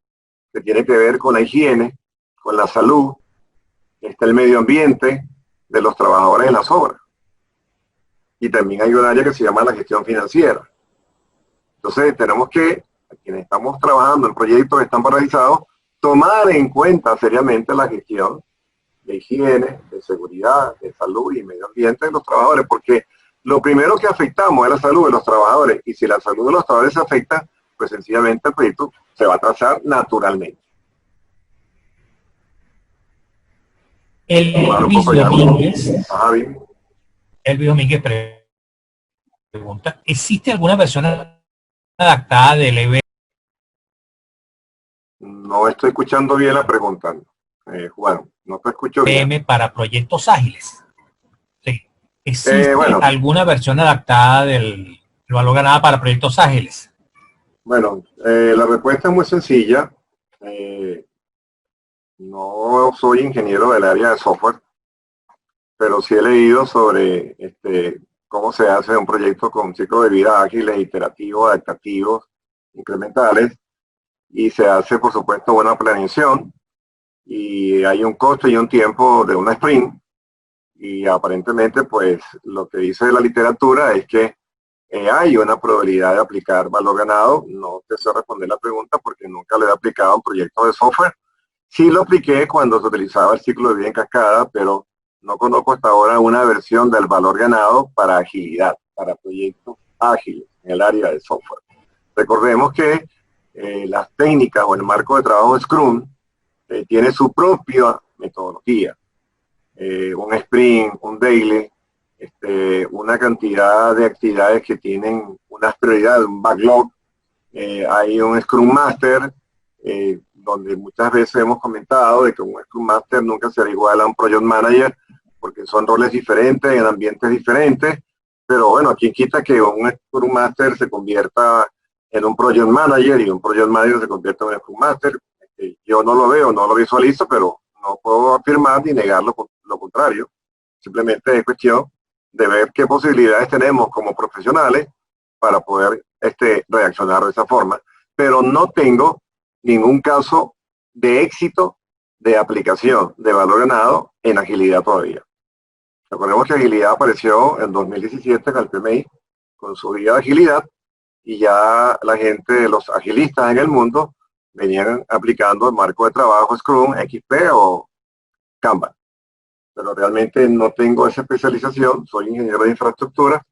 que tiene que ver con la higiene, con la salud, está el medio ambiente de los trabajadores en las obras. Y también hay un área que se llama la gestión financiera. Entonces tenemos que, quienes estamos trabajando en proyectos que están paralizados, tomar en cuenta seriamente la gestión de higiene, de seguridad, de salud y medio ambiente de los trabajadores, porque lo primero que afectamos es la salud de los trabajadores, y si la salud de los trabajadores se afecta, pues sencillamente el proyecto se va a atrasar naturalmente. Elvis Domínguez pregunta, ¿existe alguna versión adaptada del EBM? No estoy escuchando bien la pregunta, Juan, no te escucho bien. Para proyectos ágiles. Sí. ¿Existe alguna versión adaptada del valor ganado para proyectos ágiles? Bueno, la respuesta es muy sencilla. No soy ingeniero del área de software, pero sí he leído sobre cómo se hace un proyecto con ciclo de vida ágiles, iterativos, adaptativos, incrementales, y se hace, por supuesto, buena planeación, y hay un costo y un tiempo de una sprint, y aparentemente, pues, lo que dice la literatura es que hay una probabilidad de aplicar valor ganado. No te sé responder la pregunta porque nunca lo he aplicado a un proyecto de software. Sí lo apliqué cuando se utilizaba el ciclo de vida en cascada, pero no conozco hasta ahora una versión del valor ganado para agilidad, para proyectos ágiles en el área de software. Recordemos que las técnicas o el marco de trabajo Scrum tiene su propia metodología. Un sprint, un daily, una cantidad de actividades que tienen unas prioridades, un backlog. Hay un Scrum Master, donde muchas veces hemos comentado de que un Scrum Master nunca será igual a un Project Manager, porque son roles diferentes, en ambientes diferentes, pero bueno, ¿quién quita que un Scrum Master se convierta en un Project Manager y un Project Manager se convierta en un Scrum Master? Yo no lo veo, no lo visualizo, pero no puedo afirmar ni negar lo contrario. Simplemente es cuestión de ver qué posibilidades tenemos como profesionales para poder reaccionar de esa forma, pero no tengo ningún caso de éxito de aplicación de valor ganado en agilidad todavía. Recordemos que agilidad apareció en 2017 en el PMI con su guía de agilidad, y ya la gente, los agilistas en el mundo, venían aplicando el marco de trabajo Scrum, XP o Kanban. Pero realmente no tengo esa especialización, soy ingeniero de infraestructura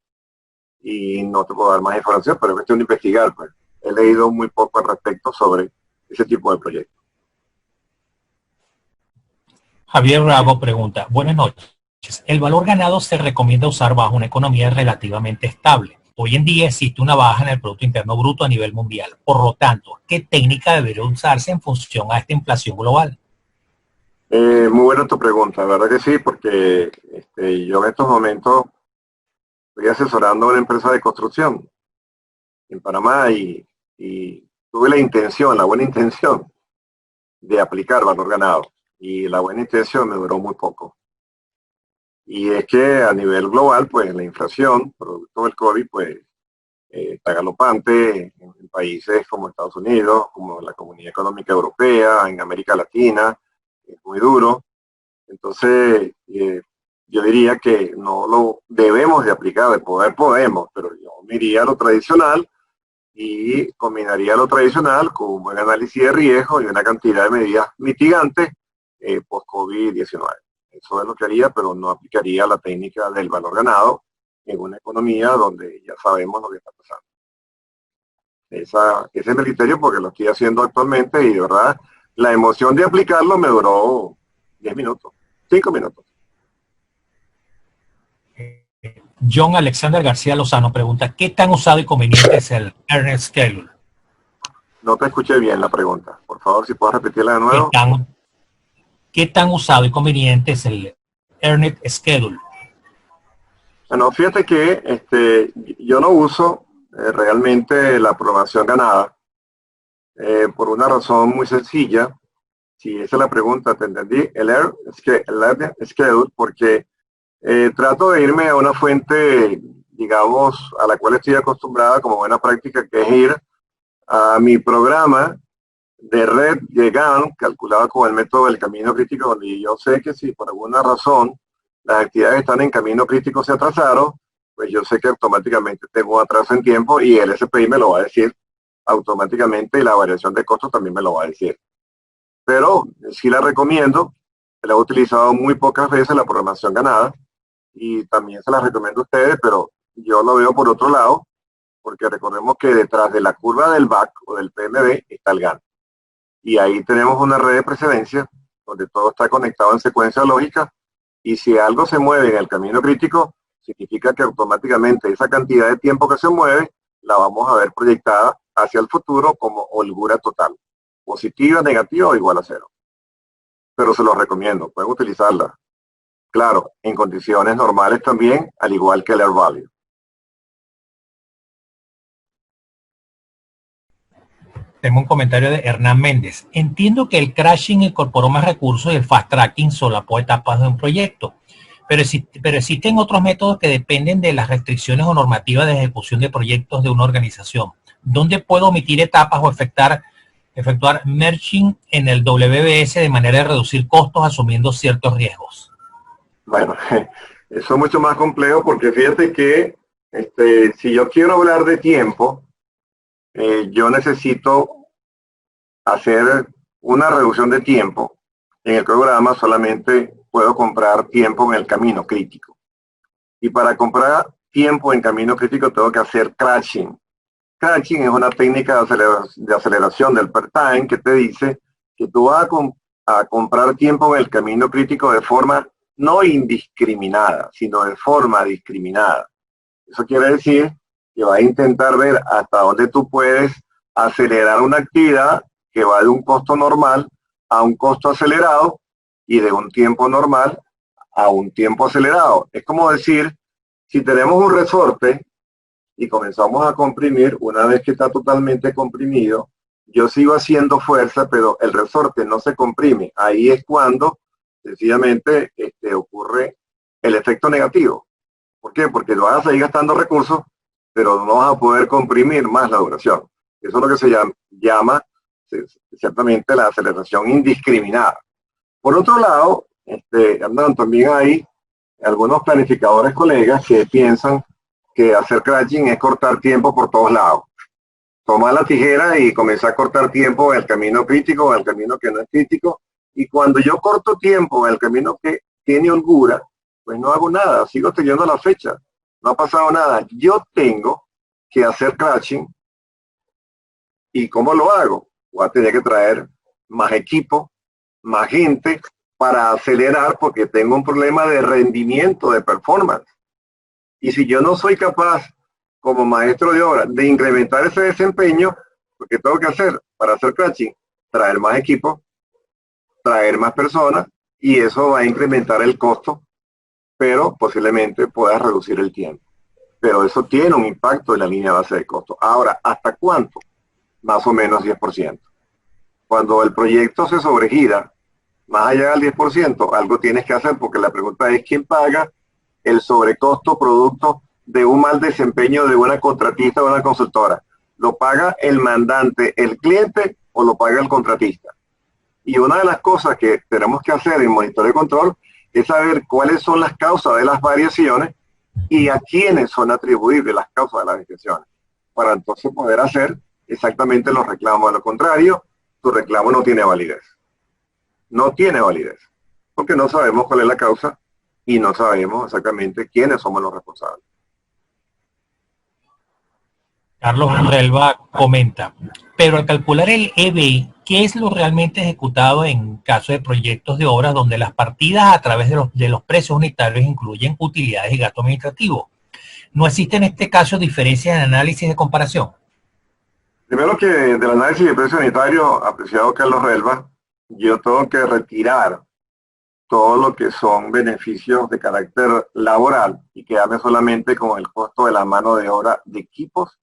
y no te puedo dar más información, pero es cuestión de investigar. Pues. He leído muy poco al respecto sobre ese tipo de proyectos. Javier Bravo pregunta, buenas noches. El valor ganado se recomienda usar bajo una economía relativamente estable. Hoy en día existe una baja en el Producto Interno Bruto a nivel mundial. Por lo tanto, ¿qué técnica debería usarse en función a esta inflación global? Muy buena tu pregunta, verdad que sí, porque yo en estos momentos estoy asesorando a una empresa de construcción en Panamá y tuve la buena intención de aplicar valor ganado, y la buena intención me duró muy poco. Y es que a nivel global, pues la inflación, producto del COVID, pues está galopante en países como Estados Unidos, como la Comunidad Económica Europea, en América Latina, es muy duro. Entonces, yo diría que no lo debemos de aplicar, de poder podemos, pero yo me iría a lo tradicional y combinaría lo tradicional con un buen análisis de riesgo y una cantidad de medidas mitigantes post-COVID-19. Eso es lo que haría, pero no aplicaría la técnica del valor ganado en una economía donde ya sabemos lo que está pasando. Ese es mi criterio porque lo estoy haciendo actualmente, y de verdad la emoción de aplicarlo me duró 10 minutos, 5 minutos. John Alexander García Lozano pregunta, ¿qué tan usado y conveniente es el Earned Schedule? No te escuché bien la pregunta. Por favor, si puedes repetirla de nuevo. ¿Qué tan usado y conveniente es el Earned Schedule? Bueno, fíjate que yo no uso realmente la programación ganada por una razón muy sencilla. Si esa es la pregunta, te entendí. El Learn Schedule, porque trato de irme a una fuente, digamos, a la cual estoy acostumbrada como buena práctica, que es ir a mi programa de red de Gantt, calculado con el método del camino crítico, donde yo sé que si por alguna razón las actividades están en camino crítico se atrasaron, pues yo sé que automáticamente tengo un atraso en tiempo y el SPI me lo va a decir automáticamente y la variación de costos también me lo va a decir. Pero sí la recomiendo, la he utilizado muy pocas veces la programación ganada y también se la recomiendo a ustedes, pero yo lo veo por otro lado, porque recordemos que detrás de la curva del BAC o del PMB está el Gantt. Y ahí tenemos una red de precedencia donde todo está conectado en secuencia lógica y si algo se mueve en el camino crítico, significa que automáticamente esa cantidad de tiempo que se mueve la vamos a ver proyectada hacia el futuro como holgura total, positiva, negativa o igual a cero. Pero se los recomiendo, pueden utilizarla. Claro, en condiciones normales también, al igual que el Air Value. Tengo un comentario de Hernán Méndez. Entiendo que el crashing incorporó más recursos y el fast tracking solapó etapas de un proyecto, pero existen otros métodos que dependen de las restricciones o normativas de ejecución de proyectos de una organización. ¿Dónde puedo omitir etapas o efectuar merging en el WBS de manera de reducir costos asumiendo ciertos riesgos? Bueno, eso es mucho más complejo porque fíjate que si yo quiero hablar de tiempo, yo necesito hacer una reducción de tiempo. En el programa solamente puedo comprar tiempo en el camino crítico. Y para comprar tiempo en camino crítico tengo que hacer crashing. Crashing es una técnica de aceleración del per time que te dice que tú vas a comprar tiempo en el camino crítico de forma no indiscriminada, sino de forma discriminada. Eso quiere decir que vas a intentar ver hasta dónde tú puedes acelerar una actividad que va de un costo normal a un costo acelerado y de un tiempo normal a un tiempo acelerado. Es como decir, si tenemos un resorte y comenzamos a comprimir, una vez que está totalmente comprimido, yo sigo haciendo fuerza, pero el resorte no se comprime. Ahí es cuando sencillamente ocurre el efecto negativo. ¿Por qué? Porque vas a seguir gastando recursos, pero no vas a poder comprimir más la duración. Eso es lo que se llama ciertamente la aceleración indiscriminada. Por otro lado, también hay algunos planificadores colegas que piensan que hacer crashing es cortar tiempo por todos lados. Toma la tijera y comienza a cortar tiempo en el camino crítico o en el camino que no es crítico. Y cuando yo corto tiempo en el camino que tiene holgura, pues no hago nada, sigo teniendo la fecha. No ha pasado nada. Yo tengo que hacer crashing. ¿Y cómo lo hago? Voy a tener que traer más equipo, más gente para acelerar porque tengo un problema de rendimiento, de performance. Y si yo no soy capaz, como maestro de obra, de incrementar ese desempeño, pues ¿qué tengo que hacer para hacer crashing? Traer más equipo, traer más personas, y eso va a incrementar el costo, pero posiblemente pueda reducir el tiempo. Pero eso tiene un impacto en la línea base de costo. Ahora, ¿hasta cuánto? Más o menos 10%. Cuando el proyecto se sobregira, más allá del 10%, algo tienes que hacer, porque la pregunta es ¿quién paga el sobrecosto producto de un mal desempeño de una contratista o una consultora? ¿Lo paga el mandante, el cliente, o lo paga el contratista? Y una de las cosas que tenemos que hacer en monitoreo de control es saber cuáles son las causas de las variaciones y a quiénes son atribuibles las causas de las variaciones, para entonces poder hacer exactamente los reclamos. De lo contrario, tu reclamo no tiene validez. No tiene validez, porque no sabemos cuál es la causa y no sabemos exactamente quiénes somos los responsables. Carlos Relva comenta, pero al calcular el EBI, ¿qué es lo realmente ejecutado en caso de proyectos de obras donde las partidas a través de los precios unitarios incluyen utilidades y gastos administrativos? ¿No existe en este caso diferencias en análisis de comparación? Primero que del análisis de precio unitario, apreciado Carlos Relva, yo tengo que retirar todo lo que son beneficios de carácter laboral y quedarme solamente con el costo de la mano de obra de equipos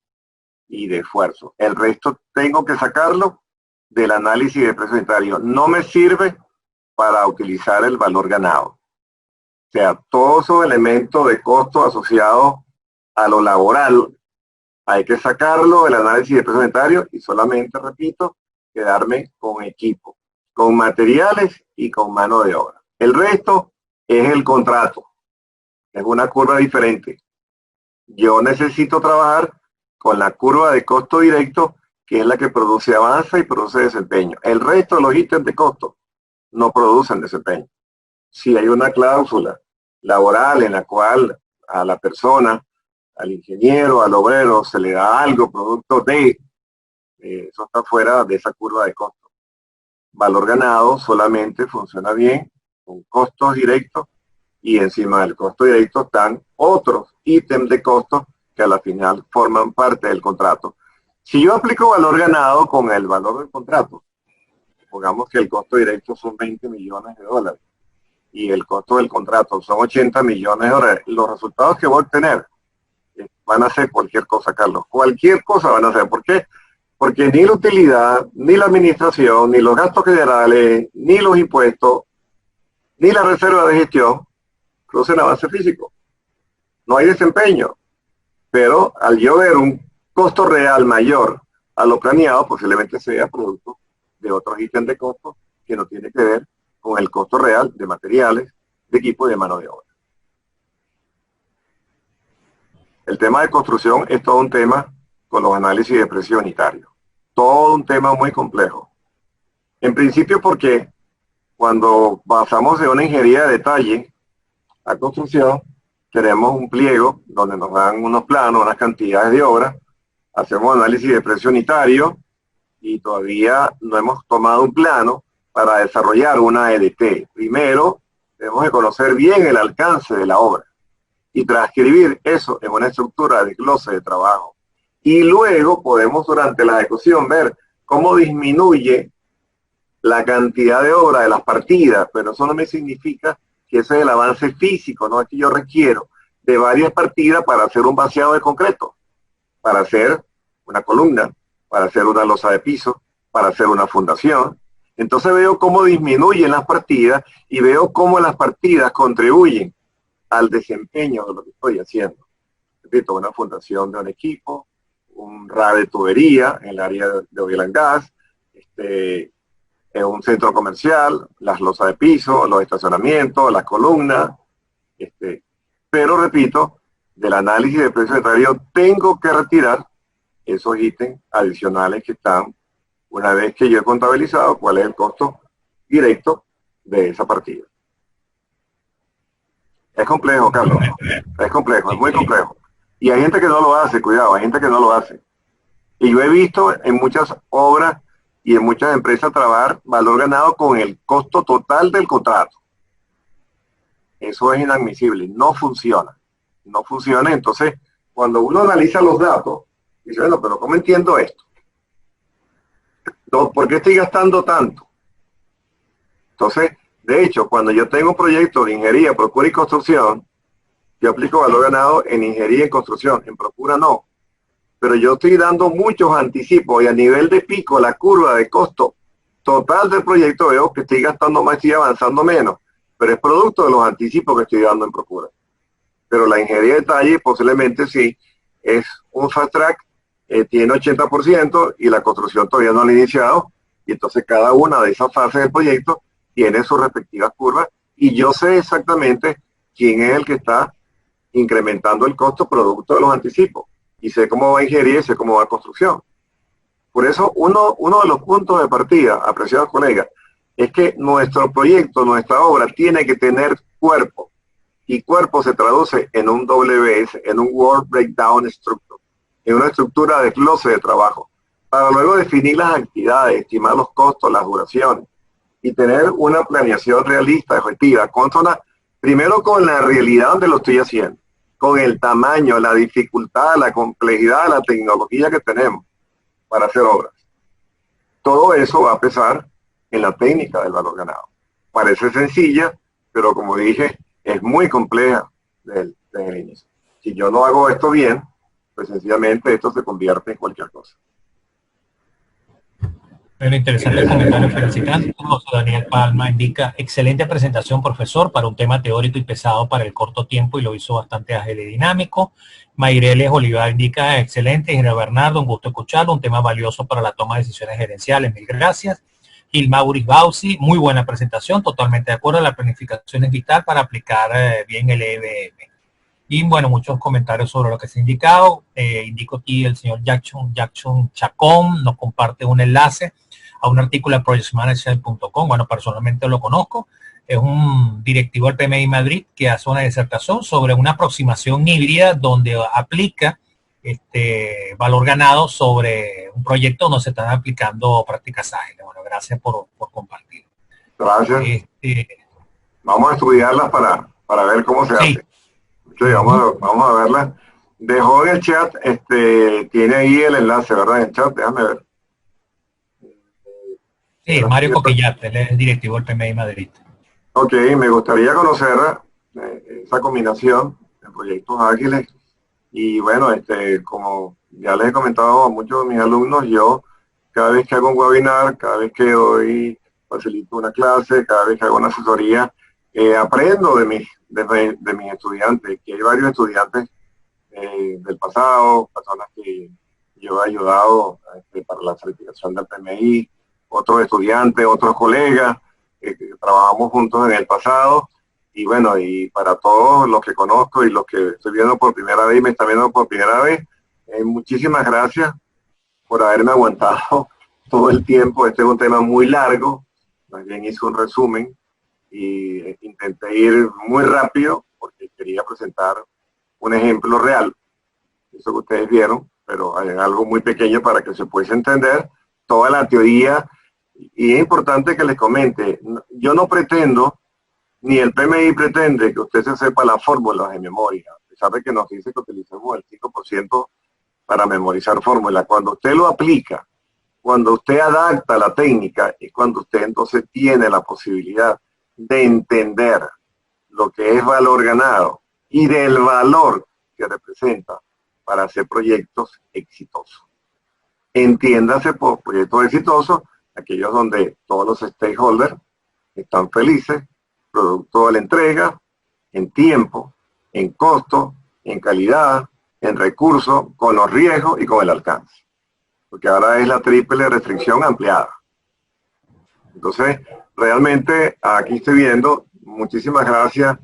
y de esfuerzo. El resto tengo que sacarlo del análisis de precio unitario. No me sirve para utilizar el valor ganado. O sea, todos esos elementos de costo asociados a lo laboral hay que sacarlo del análisis de precio unitario y solamente, repito, quedarme con equipo, con materiales y con mano de obra. El resto es el contrato. Es una curva diferente. Yo necesito trabajar con la curva de costo directo, que es la que produce avanza y produce desempeño. El resto de los ítems de costo no producen desempeño. Si hay una cláusula laboral en la cual a la persona, al ingeniero, al obrero, se le da algo producto de, eso está fuera de esa curva de costo. Valor ganado solamente funciona bien con costos directos y encima del costo directo están otros ítems de costo que a la final forman parte del contrato. Si yo aplico valor ganado con el valor del contrato, pongamos que el costo directo son 20 millones de dólares y el costo del contrato son 80 millones de dólares, los resultados que voy a obtener van a ser cualquier cosa, Carlos. Cualquier cosa van a ser. ¿Por qué? Porque ni la utilidad, ni la administración, ni los gastos generales, ni los impuestos, ni la reserva de gestión producen avance físico. No hay desempeño. Pero al yo ver un costo real mayor a lo planeado, posiblemente sea producto de otros ítems de costo que no tiene que ver con el costo real de materiales, de equipo y de mano de obra. El tema de construcción es todo un tema con los análisis de precio unitario. Todo un tema muy complejo. En principio porque cuando pasamos de una ingeniería de detalle a construcción, tenemos un pliego donde nos dan unos planos, unas cantidades de obras, hacemos análisis de precio unitario y todavía no hemos tomado un plano para desarrollar una EDT. Primero, tenemos que conocer bien el alcance de la obra y transcribir eso en una estructura de desglose de trabajo. Y luego podemos durante la ejecución ver cómo disminuye la cantidad de obra de las partidas, pero eso no me significa que ese es el avance físico, no es que yo requiero de varias partidas para hacer un vaciado de concreto, para hacer una columna, para hacer una losa de piso, para hacer una fundación. Entonces veo cómo disminuyen las partidas y veo cómo las partidas contribuyen al desempeño de lo que estoy haciendo. Repito, una fundación de un equipo, un RA de tubería en el área de oil and gas, en un centro comercial, las losas de piso, los estacionamientos, las columnas. Pero repito, del análisis de precio unitario tengo que retirar esos ítems adicionales que están una vez que yo he contabilizado cuál es el costo directo de esa partida. Es complejo, Carlos. Es complejo, es muy complejo. Y hay gente que no lo hace, cuidado, hay gente que no lo hace. Y yo he visto en muchas obras y en muchas empresas trabajar valor ganado con el costo total del contrato. Eso es inadmisible, no funciona. No funciona, entonces cuando uno analiza los datos, dice, bueno, pero ¿cómo entiendo esto? ¿Por qué estoy gastando tanto? Entonces, de hecho, cuando yo tengo un proyecto de ingeniería, procura y construcción, yo aplico valor ganado en ingeniería y construcción, en procura no. Pero yo estoy dando muchos anticipos y a nivel de pico, la curva de costo total del proyecto veo que estoy gastando más y avanzando menos, pero es producto de los anticipos que estoy dando en procura. Pero la ingeniería de detalle posiblemente sí es un fast track, tiene 80% y la construcción todavía no la ha iniciado, y entonces cada una de esas fases del proyecto tiene sus respectivas curvas y yo sé exactamente quién es el que está incrementando el costo producto de los anticipos y sé cómo va ingeniería y sé cómo va construcción. Por eso uno de los puntos de partida, apreciados colegas, es que nuestro proyecto, nuestra obra tiene que tener cuerpo y cuerpo se traduce en un WS, en un Work Breakdown Structure, en una estructura de desglose de trabajo, para luego definir las actividades, estimar los costos, las duraciones y tener una planeación realista, efectiva, consona primero con la realidad donde lo estoy haciendo, con el tamaño, la dificultad, la complejidad, la tecnología que tenemos para hacer obras. Todo eso va a pesar en la técnica del valor ganado. Parece sencilla, pero como dije, es muy compleja desde el inicio. Si yo no hago esto bien, pues sencillamente esto se convierte en cualquier cosa. Bueno, interesante el comentario, felicitando. José Daniel Palma indica, excelente presentación, profesor, para un tema teórico y pesado para el corto tiempo y lo hizo bastante ágil y dinámico. Mayreles Olivar indica, excelente, ingeniero Bernardo, un gusto escucharlo, un tema valioso para la toma de decisiones gerenciales, mil gracias. Gilmauris Bausi, muy buena presentación, totalmente de acuerdo, la planificación es vital para aplicar bien el EBM. Y bueno, muchos comentarios sobre lo que se ha indicado. Indico aquí el señor Jackson Chacón nos comparte un enlace a un artículo de projectmanager.com. Bueno, personalmente lo conozco. Es un directivo del PMI Madrid que hace una disertación sobre una aproximación híbrida donde aplica valor ganado sobre un proyecto donde se están aplicando prácticas ágiles. Bueno, gracias por compartir. Gracias. Vamos a estudiarlas para ver cómo se hace. Sí, vamos a verla. Dejó en el chat, tiene ahí el enlace, ¿verdad? En el chat, déjame ver. Sí, Mario Coquillate, él es el directivo del PMI Madrid. Ok, me gustaría conocer esa combinación de proyectos ágiles. Y bueno, como ya les he comentado a muchos de mis alumnos, yo cada vez que hago un webinar, cada vez que facilito una clase, cada vez que hago una asesoría, aprendo de mis estudiantes, que hay varios estudiantes del pasado, personas que yo he ayudado para la certificación del PMI, otros estudiantes, otros colegas, que trabajamos juntos en el pasado, y bueno, y para todos los que conozco y los que estoy viendo por primera vez y me están viendo por primera vez, muchísimas gracias por haberme aguantado todo el tiempo. Este es un tema muy largo, más bien hice un resumen, y intenté ir muy rápido porque quería presentar un ejemplo real, eso que ustedes vieron, pero hay algo muy pequeño para que se pueda entender toda la teoría. Y es importante que les comente, yo no pretendo, ni el PMI pretende que usted se sepa las fórmulas de memoria, a pesar de que nos dice que utilicemos el 5% para memorizar fórmulas. Cuando usted lo aplica, cuando usted adapta la técnica, es cuando usted entonces tiene la posibilidad de entender lo que es valor ganado y del valor que representa para hacer proyectos exitosos. Entiéndase por proyectos exitosos aquellos donde todos los stakeholders están felices, producto de la entrega, en tiempo, en costo, en calidad, en recursos, con los riesgos y con el alcance. Porque ahora es la triple restricción ampliada. Entonces, realmente aquí estoy viendo, muchísimas gracias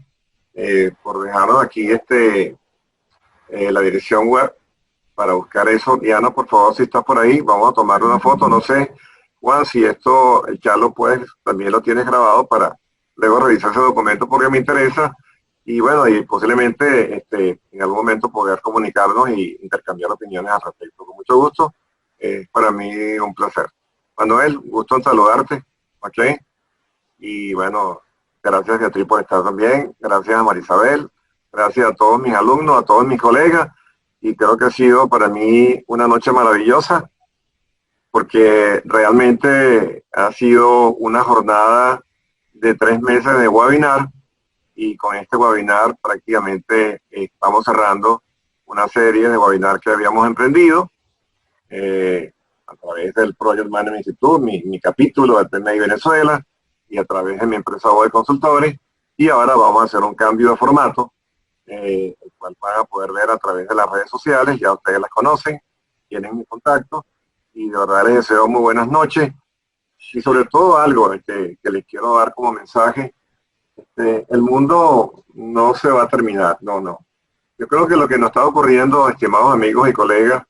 por dejarnos aquí la dirección web para buscar eso. Diana, por favor, si estás por ahí, vamos a tomar una foto. No sé, Juan, si esto ya lo puedes, también lo tienes grabado para luego revisar ese documento porque me interesa. Y bueno, y posiblemente en algún momento poder comunicarnos y intercambiar opiniones al respecto. Con mucho gusto, para mí un placer. Manuel, gusto en saludarte, ¿ok? Y bueno, gracias a ti por estar también, gracias a Marisabel, gracias a todos mis alumnos, a todos mis colegas, y creo que ha sido para mí una noche maravillosa, porque realmente ha sido una jornada de 3 meses de webinar, y con este webinar prácticamente estamos cerrando una serie de webinars que habíamos emprendido a través del Project Management Institute, mi capítulo del PMI Venezuela, y a través de mi empresa de consultores, y ahora vamos a hacer un cambio de formato, el cual van a poder ver a través de las redes sociales. Ya ustedes las conocen, tienen mi contacto, y de verdad les deseo muy buenas noches, y sobre todo algo que les quiero dar como mensaje. El mundo no se va a terminar, no. Yo creo que lo que nos está ocurriendo, estimados amigos y colegas,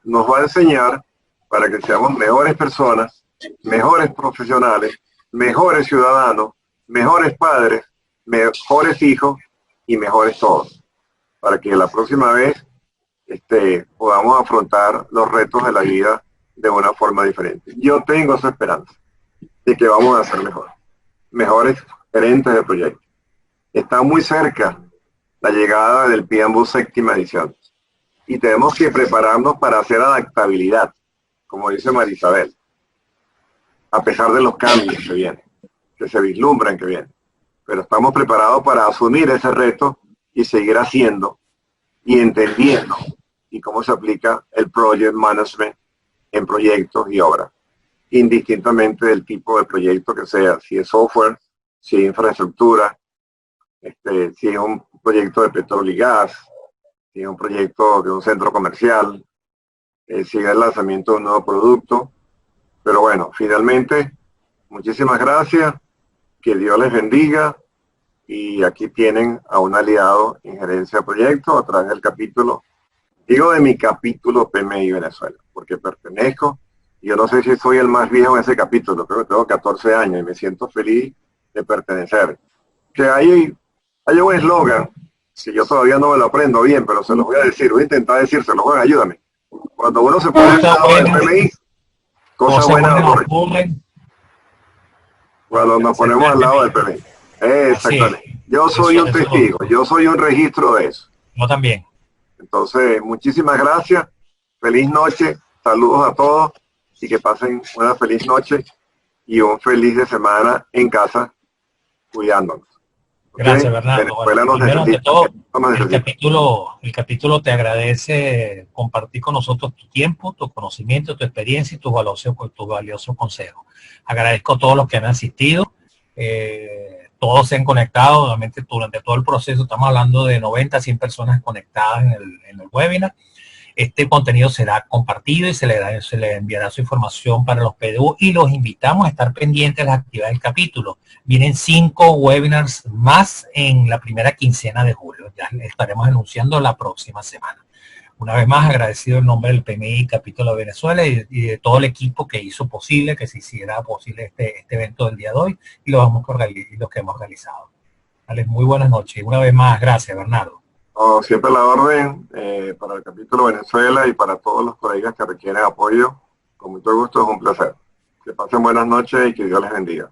nos va a enseñar para que seamos mejores personas, mejores profesionales, mejores ciudadanos, mejores padres, mejores hijos y mejores todos, para que la próxima vez podamos afrontar los retos de la vida de una forma diferente. Yo tengo esa esperanza de que vamos a ser mejores gerentes de proyectos. Está muy cerca la llegada del PMBOK séptima edición y tenemos que prepararnos para hacer adaptabilidad, como dice Marisabel, a pesar de los cambios que vienen, que se vislumbran que vienen. pero estamos preparados para asumir ese reto y seguir haciendo y entendiendo y cómo se aplica el project management en proyectos y obras, indistintamente del tipo de proyecto que sea, si es software, si es infraestructura, si es un proyecto de petróleo y gas, si es un proyecto de un centro comercial, si es el lanzamiento de un nuevo producto. Pero bueno, finalmente, muchísimas gracias, que Dios les bendiga, y aquí tienen a un aliado en gerencia de proyectos a través del capítulo, digo de mi capítulo PMI Venezuela, porque pertenezco, y yo no sé si soy el más viejo en ese capítulo, creo que tengo 14 años y me siento feliz de pertenecer. Que hay un eslogan, si yo todavía no me lo aprendo bien, pero se los voy a decir, voy a intentar decírselo, Juan, ayúdame. Cuando uno se pone al lado del PMI, cosas buenas ocurren. Cuando nos ponemos al lado del PMI. Exactamente. Yo soy un testigo, yo soy un registro de eso. Yo también. Entonces, muchísimas gracias. Feliz noche. Saludos a todos y que pasen una feliz noche y un feliz de semana en casa, cuidándonos. Gracias, Bernardo. Bueno, primero ante todo, el capítulo te agradece compartir con nosotros tu tiempo, tu conocimiento, tu experiencia y tus valiosos consejos. Agradezco a todos los que han asistido. Todos se han conectado, obviamente durante todo el proceso, estamos hablando de 90 a 100 personas conectadas en el webinar. Este contenido será compartido y se le enviará su información para los PDU y los invitamos a estar pendientes de las actividades del capítulo. Vienen 5 webinars más en la primera quincena de julio. Ya estaremos anunciando la próxima semana. Una vez más, agradecido en nombre del PMI Capítulo de Venezuela y de todo el equipo que hizo posible que se hiciera posible este evento del día de hoy y los que hemos realizado. Vale, muy buenas noches. Una vez más, gracias, Bernardo. No, siempre la orden para el Capítulo Venezuela y para todos los colegas que requieren apoyo. Con mucho gusto, es un placer. Que pasen buenas noches y que Dios les bendiga.